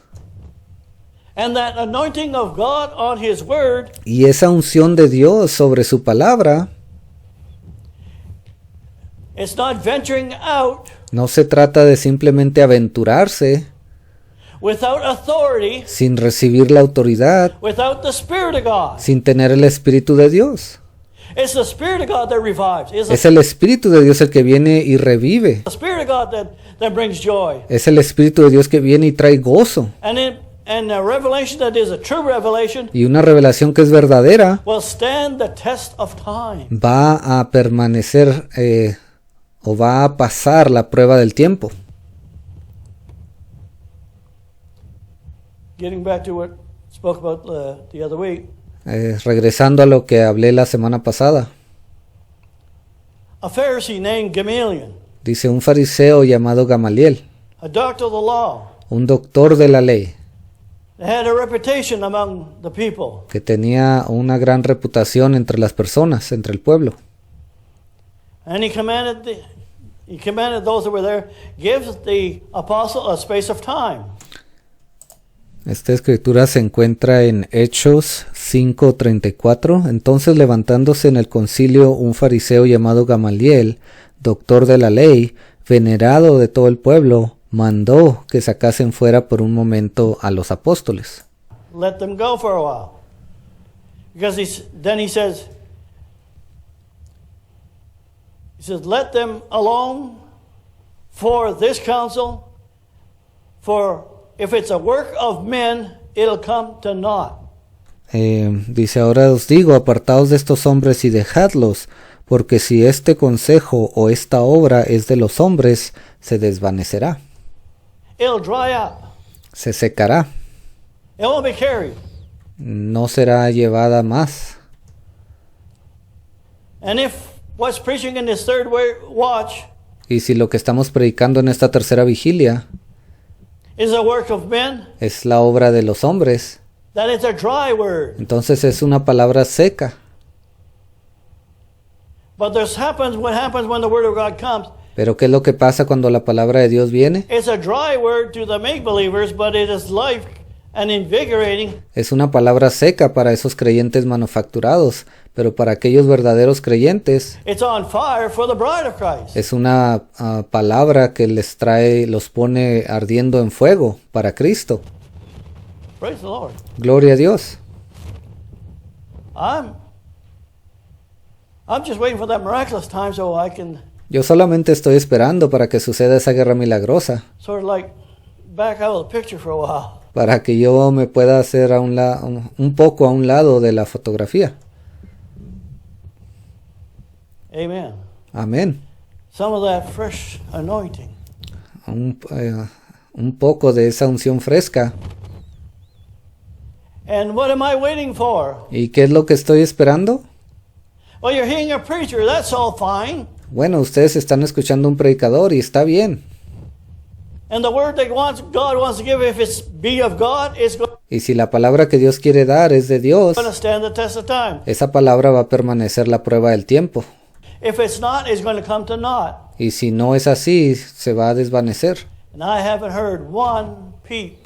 And that anointing of God on His Word Y esa unción de Dios sobre su palabra it's not venturing out no se trata de simplemente aventurarse without authority, sin recibir la autoridad, without the Spirit of God. sin tener el Espíritu de Dios. It's the Spirit of God that revives. It's Es el Espíritu de Dios el que viene y revive. the Spirit of God that brings joy. Es el Espíritu de Dios que viene y trae gozo. And a revelation that is a true revelation Y una revelación que es verdadera will stand the test of time. va a permanecer o va a pasar la prueba del tiempo. Getting back to what I spoke about the other week, Regresando a lo que hablé la semana pasada, a Pharisee named Gamaliel, dice un fariseo llamado Gamaliel, a doctor of the law, un doctor de la ley, had a reputation among the people. que tenía una gran reputación entre las personas, entre el pueblo. And he commanded those that were there, give the apostle a space of time. Esta escritura se encuentra en Hechos 5:34. Entonces, levantándose en el concilio un fariseo llamado Gamaliel, doctor de la ley, venerado de todo el pueblo, mandó que sacasen fuera por un momento a los apóstoles. Let them go for a while. Because then he says, let them alone for this counsel, for if it's a work of men, it'll come to naught. Dice, ahora os digo, apartaos de estos hombres y dejadlos, porque si este consejo o esta obra es de los hombres, se desvanecerá, It'll dry up. se secará, It won't be carried. no será llevada más. And if what's preaching in this third watch Y si lo que estamos predicando en esta tercera vigilia is a work of men, es la obra de los hombres, then it's a dry word. entonces es una palabra seca. But what happens when the word of God comes. Pero ¿qué es lo que pasa cuando la palabra de Dios viene? It's a dry word to the make-believers, but it is life and invigorating. Es una palabra seca para esos creyentes manufacturados, pero para aquellos verdaderos creyentes It's on fire for the bride of Christ. es una palabra que los pone ardiendo en fuego para Cristo. Praise the Lord. Gloria a Dios. I'm just waiting for that miraculous time so I can Yo solamente estoy esperando para que suceda esa guerra milagrosa, sort of like back out of the picture for a while. para que yo me pueda hacer un poco a un lado de la fotografía. Amen. Amén. Some of that fresh anointing. Un poco de esa unción fresca. And what am I waiting for? ¿Y qué es lo que estoy esperando? Well, you're hearing a preacher. That's all fine. Bueno, ustedes están escuchando un predicador y está bien. And the word that God wants to give, if it's be of God, it's going Y si la palabra que Dios quiere dar es de Dios, to stand the test of time. esa palabra va a permanecer la prueba del tiempo. If it's not, it's going to come to naught. Y si no es así, se va a desvanecer. And I haven't heard one peep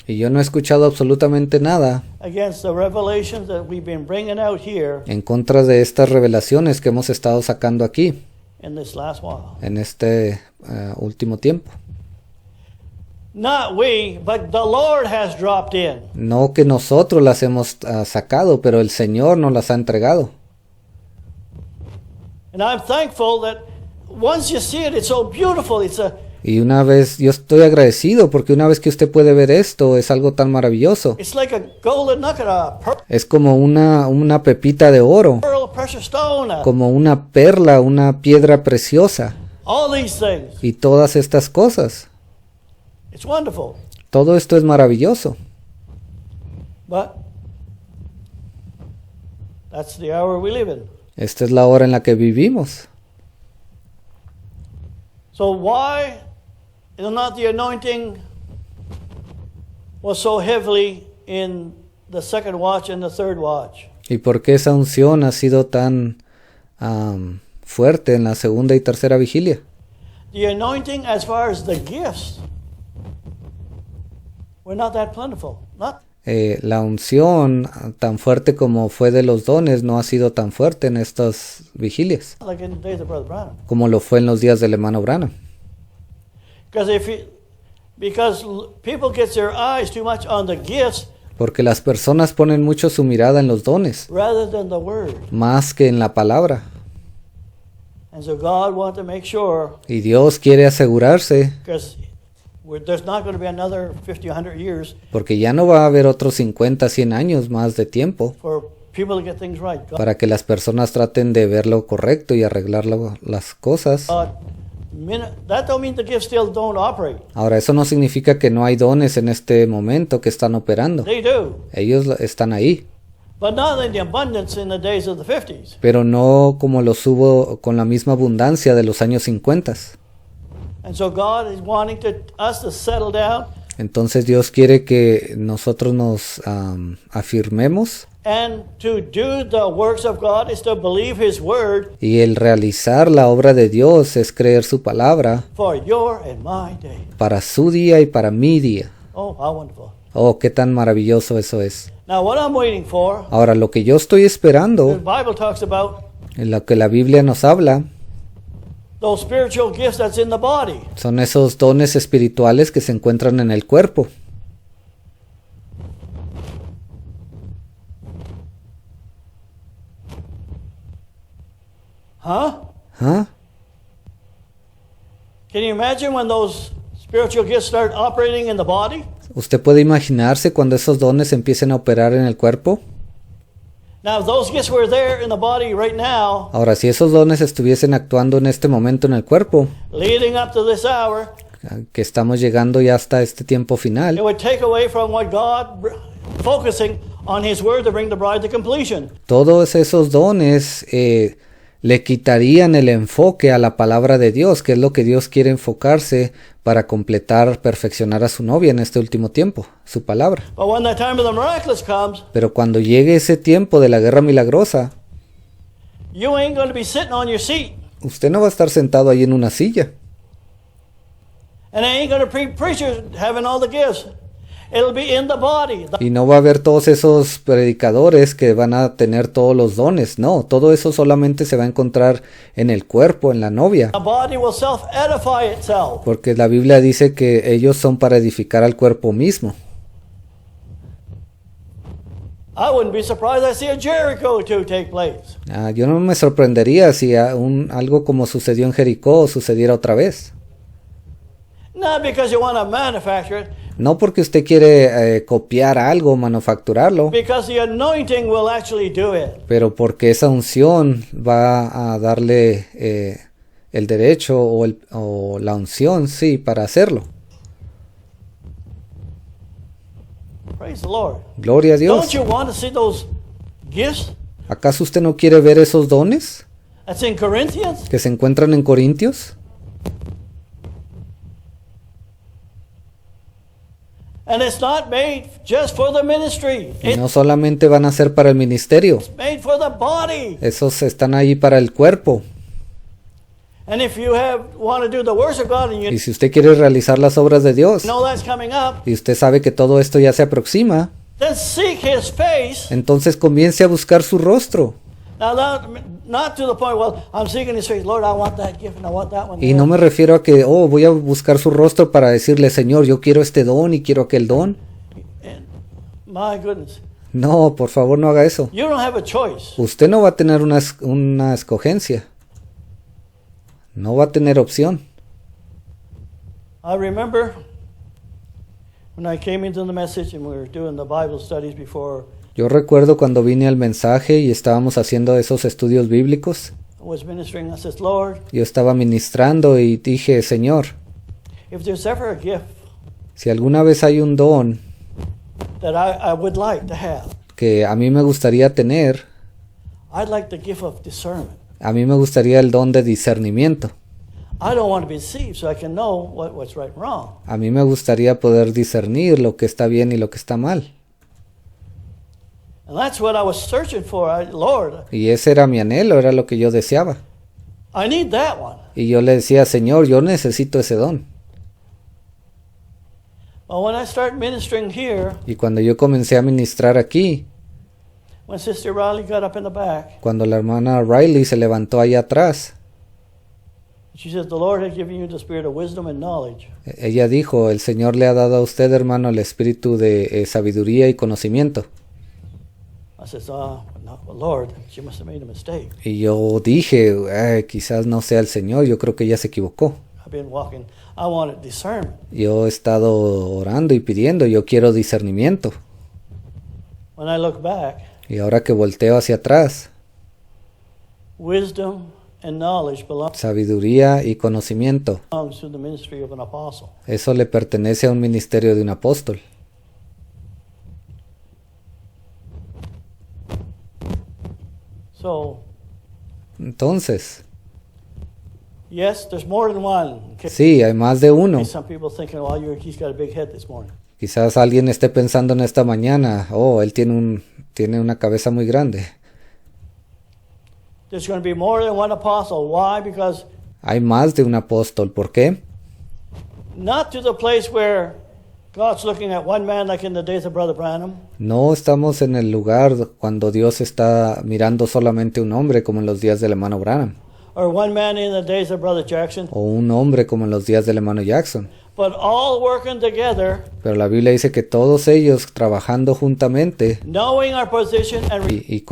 Y yo no he escuchado absolutamente nada against the revelations that we've been bringing out here en contra de estas revelaciones que hemos estado sacando aquí in this last while. en este último tiempo. Not we, but the Lord has dropped in. No que nosotros las hemos sacado, pero el Señor nos las ha entregado. And I'm thankful that once you see it, it's so beautiful. Y una vez, yo estoy agradecido porque una vez que usted puede ver esto, es algo tan maravilloso. It's like a golden nugget, a Es como una pepita de oro, pearl, a precious stone, como una perla, una piedra preciosa. all these things. Y todas estas cosas. It's wonderful. Todo esto es maravilloso. But that's the hour we live in. Esta es la hora en la que vivimos. So why is not the anointing was so heavily in the second watch and the third watch? ¿Y por qué esa unción ha sido tan fuerte en la segunda y tercera vigilia? The anointing as far as the gifts were not that plentiful. Not La unción tan fuerte como fue de los dones no ha sido tan fuerte en estas vigilias like in the days of Brother Branham. como lo fue en los días del hermano Branham. Because people get their eyes too much on the gifts Porque las personas ponen mucho su mirada en los dones rather than the word. más que en la palabra. And so God wants to make sure, Y Dios quiere asegurarse, because there's not going to be another 50 or 100 years porque ya no va a haber otros 50, 100 años más de tiempo for people to get things right. para que las personas traten de ver lo correcto y arreglar las cosas. That don't mean the gifts still don't operate. Ahora, eso no significa que no hay dones en este momento que están operando. They do. Ellos están ahí, But not in the abundance in the days of the 50s. pero no como los hubo con la misma abundancia de los años 50. And so God is wanting us to settle down Entonces Dios quiere que nosotros nos afirmemos, and to do the works of God is to believe His word y el realizar la obra de Dios es creer su palabra for your and my day. para su día y para mi día. Oh, how wonderful. Oh, qué tan maravilloso eso es. Now what I'm waiting for, Ahora, lo que yo estoy the esperando, Bible talks about en lo que la Biblia nos habla, those spiritual gifts that's in the body. son esos dones espirituales que se encuentran en el cuerpo. Huh? ¿Ah? Can you imagine when those spiritual gifts start operating in the body? ¿Usted puede imaginarse cuando esos dones empiecen a operar en el cuerpo? Now, if those gifts were there in the body right now, Ahora, si esos dones estuviesen actuando en este momento en el cuerpo, leading up to this hour, que estamos llegando ya hasta este tiempo it final, would take away from what God focusing on His word to bring the bride to completion. todos esos dones le quitarían el enfoque a la palabra de Dios, que es lo que Dios quiere enfocarse para completar, perfeccionar a su novia en este último tiempo, su palabra. But when the time of the miraculous comes, Pero cuando llegue ese tiempo de la guerra milagrosa, you ain't going to be sitting on your seat, usted no va a estar sentado ahí en una silla. and there ain't going to be preachers having all the gifts. It'll be in the body. Y no va a haber todos esos predicadores que van a tener todos los dones. No, todo eso solamente se va a encontrar en el cuerpo, en la novia. The body will self-edify itself. Porque la Biblia dice que ellos son para edificar al cuerpo mismo. I wouldn't be surprised I see a Jericho to take place. Yo no me sorprendería si algo como sucedió en Jericó sucediera otra vez. Not because you want to manufacture it, No porque usted quiere copiar algo, manufacturarlo, because the anointing will actually do it. pero porque esa unción va a darle el derecho o la unción, sí, para hacerlo. Praise the Lord. Gloria a Dios. Don't you want to see those gifts ¿Acaso usted no quiere ver esos dones that's in Corinthians? que se encuentran en Corintios? And it's not made just for the ministry. Y It's no solamente van a ser para el ministerio, made for the body. esos están ahí para el cuerpo. And if you want to do the works of God and Y you si usted quiere realizar las obras de Dios, know that's coming up, y usted sabe que todo esto ya se aproxima, then seek His face. entonces comience a buscar su rostro. Now, not to the point, well, I'm seeking His face. Lord, I want that gift and I want that one. Y no me refiero a que, voy a buscar su rostro para decirle, Señor, yo quiero este don y quiero aquel don. And my goodness. No, por favor, no haga eso. You don't have a choice. Usted no va a tener una escogencia. No va a tener opción. I remember when I came into the message and we were doing the Bible studies before. Yo recuerdo cuando vine al mensaje y estábamos haciendo esos estudios bíblicos. I was ministering. I said, Lord, Yo estaba ministrando y dije, Señor, if there's ever a gift si alguna vez hay un don that I would like to have, que a mí me gustaría tener, I'd like the gift of discernment. a mí me gustaría el don de discernimiento. I don't want to be deceived, so I can know what's right and wrong. A mí me gustaría poder discernir lo que está bien y lo que está mal. And that's what I was searching for. Lord, Y ese era mi anhelo, era lo que yo deseaba. I need that one. Y yo le decía, Señor, yo necesito ese don. Well, when I start ministering here, Y cuando yo comencé a ministrar aquí, when Sister Riley got up in the back, cuando la hermana Riley se levantó allá atrás, she says, the Lord has given you the spirit of wisdom and knowledge. ella dijo, el Señor le ha dado a usted, hermano, el espíritu de sabiduría y conocimiento. I says, no, Lord, she must have made a mistake. Y yo dije, quizás no sea el Señor, yo creo que ella se equivocó. I've been walking. I wanted discernment. Yo he estado orando y pidiendo, yo quiero discernimiento. When I look back, Y ahora que volteo hacia atrás, wisdom and knowledge belongs sabiduría y conocimiento, to the ministry of an apostle. eso le pertenece a un ministerio de un apóstol. So, Entonces, yes, there's more than one. Okay. sí, hay más de uno. Some people thinking, well, he's got a big head this morning. Quizás alguien esté pensando en esta mañana, él tiene una cabeza muy grande. There's going to be more than one apostle. Why? Because Hay más de un apóstol. ¿Por qué? not to the place where God's looking at one man like in the days of Brother Branham, No estamos en el lugar cuando Dios está mirando solamente un hombre como en los días del hermano Branham, or one man in the days of Brother Jackson, o un hombre como en los días del hermano Jackson. but all working together, Pero la Biblia dice que todos ellos trabajando juntamente knowing our position and y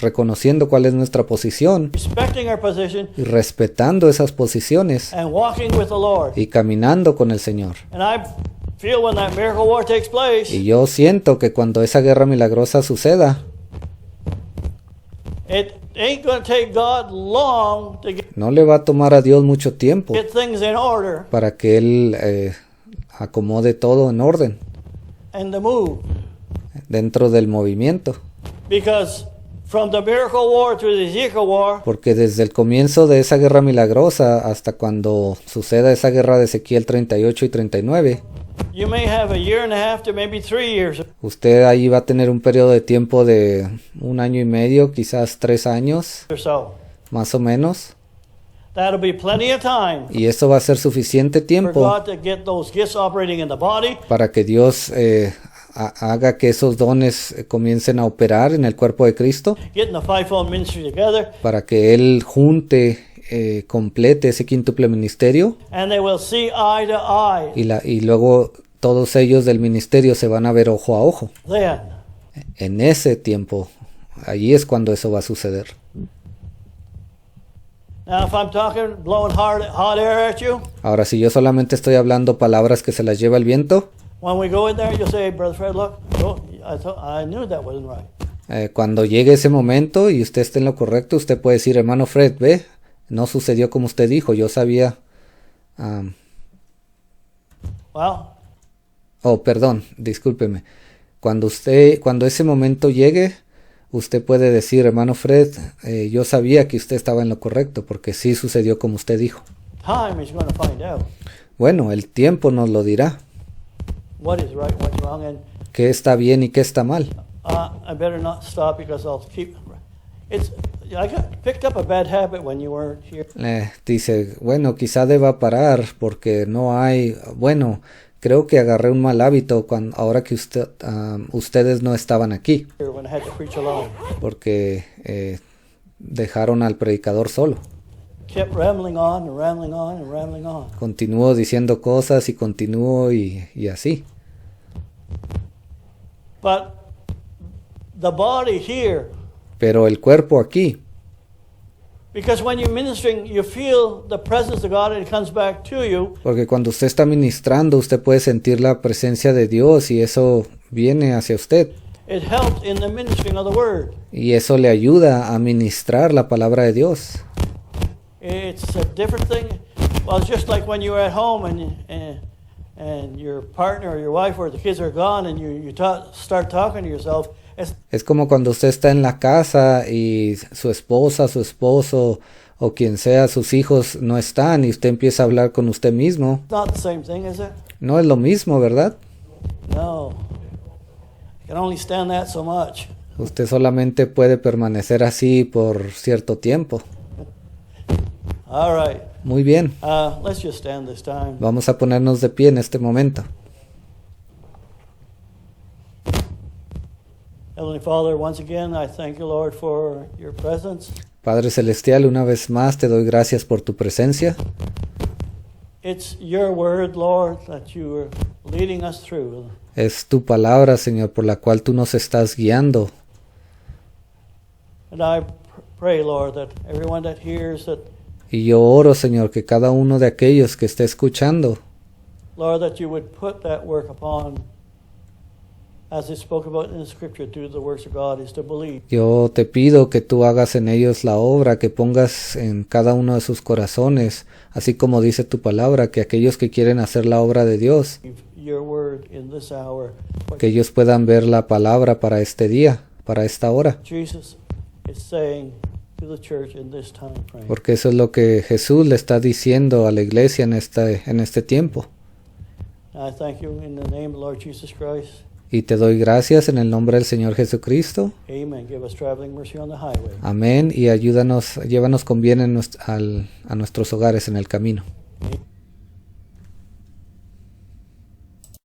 reconociendo cuál es nuestra posición respecting our position y respetando esas posiciones and walking with the Lord. y caminando con el Señor. And I feel when that miracle war takes place, Y yo siento que cuando esa guerra milagrosa suceda, it ain't going to take God long to no le va a tomar a Dios mucho tiempo get things in order para que Él acomode todo en orden and to move. dentro del movimiento. Because from the miracle war to the Ezekiel war, Porque desde el comienzo de esa guerra milagrosa hasta cuando suceda esa guerra de Ezequiel 38 y 39, you may have a year and a half to maybe 3 years usted ahí va a tener un periodo de tiempo de 1 año y medio, quizás 3 años, or so. más o menos. That'll be plenty of time Y eso va a ser suficiente for tiempo God to get those gifts operating in the body, para que Dios haga que esos dones comiencen a operar en el cuerpo de Cristo, getting the fivefold ministry together, para que Él junte, complete ese quíntuple ministerio and they will see eye to eye. y luego todos ellos del ministerio se van a ver ojo a ojo. Then, En ese tiempo, allí es cuando eso va a suceder. now if I'm talking, blowing hot air at you, Ahora, si yo solamente estoy hablando palabras que se las lleva el viento, when we go in there, you'll say, Brother Fred, look, I knew that wasn't right. cuando llegue ese momento y usted esté en lo correcto, usted puede decir, hermano Fred, ve, no sucedió como usted dijo, yo sabía. Perdón, discúlpeme. Cuando ese momento llegue, usted puede decir, hermano Fred, yo sabía que usted estaba en lo correcto, porque sí sucedió como usted dijo. Time is going to find out Bueno, el tiempo nos lo dirá, what is right, what's wrong, and qué está bien y qué está mal. I better not stop because I'll keep. I got picked up a bad habit when you weren't here. Dice, bueno, quizá deba parar porque no hay, bueno, creo que agarré un mal hábito ahora que ustedes no estaban aquí, When I had to preach alone. porque dejaron al predicador solo. Kept rambling on and rambling on and rambling on. Continuó diciendo cosas y continuó y así. But the body here Pero el cuerpo aquí Because when you're ministering, you feel the presence of God and it comes back to you. Porque cuando usted está ministrando, usted puede sentir la presencia de Dios y eso viene hacia usted. It helps in the ministering of the word. Y eso le ayuda a ministrar la palabra de Dios. It's a different thing. Well, it's just like when you're at home and your partner or your wife or the kids are gone and you start talking to yourself. Es como cuando usted está en la casa y su esposa, su esposo o quien sea, sus hijos no están y usted empieza a hablar con usted mismo. It's not the same thing, is it? No es lo mismo, ¿verdad? No. You can only stand that so much. Usted solamente puede permanecer así por cierto tiempo. All right. Muy bien. Let's just stand this time. Vamos a ponernos de pie en este momento. Heavenly Father, once again, I thank you, Lord, for your presence. Padre Celestial, una vez más te doy gracias por tu presencia. It's your word, Lord, that you are leading us through. Es tu palabra, Señor, por la cual tú nos estás guiando. And I pray, Lord, that everyone that hears that, Y yo oro, Señor, que cada uno de aquellos que esté escuchando, Lord, that you would put that work upon, as it spoke about in the scripture, to the works of God, is to believe. yo te pido que tú hagas en ellos la obra, que pongas en cada uno de sus corazones, así como dice tu palabra, que aquellos que quieren hacer la obra de Dios, Your word in this hour. que ellos puedan ver la palabra para este día, para esta hora. Jesus is saying to the church in this time frame. Porque eso es lo que Jesús le está diciendo a la iglesia en este tiempo. I thank you in the name of the Lord Jesus Christ. Y te doy gracias en el nombre del Señor Jesucristo. Amen. Give us traveling mercy on the highway. Amén. Y ayúdanos, llévanos con bien a nuestros hogares en el camino. Amen.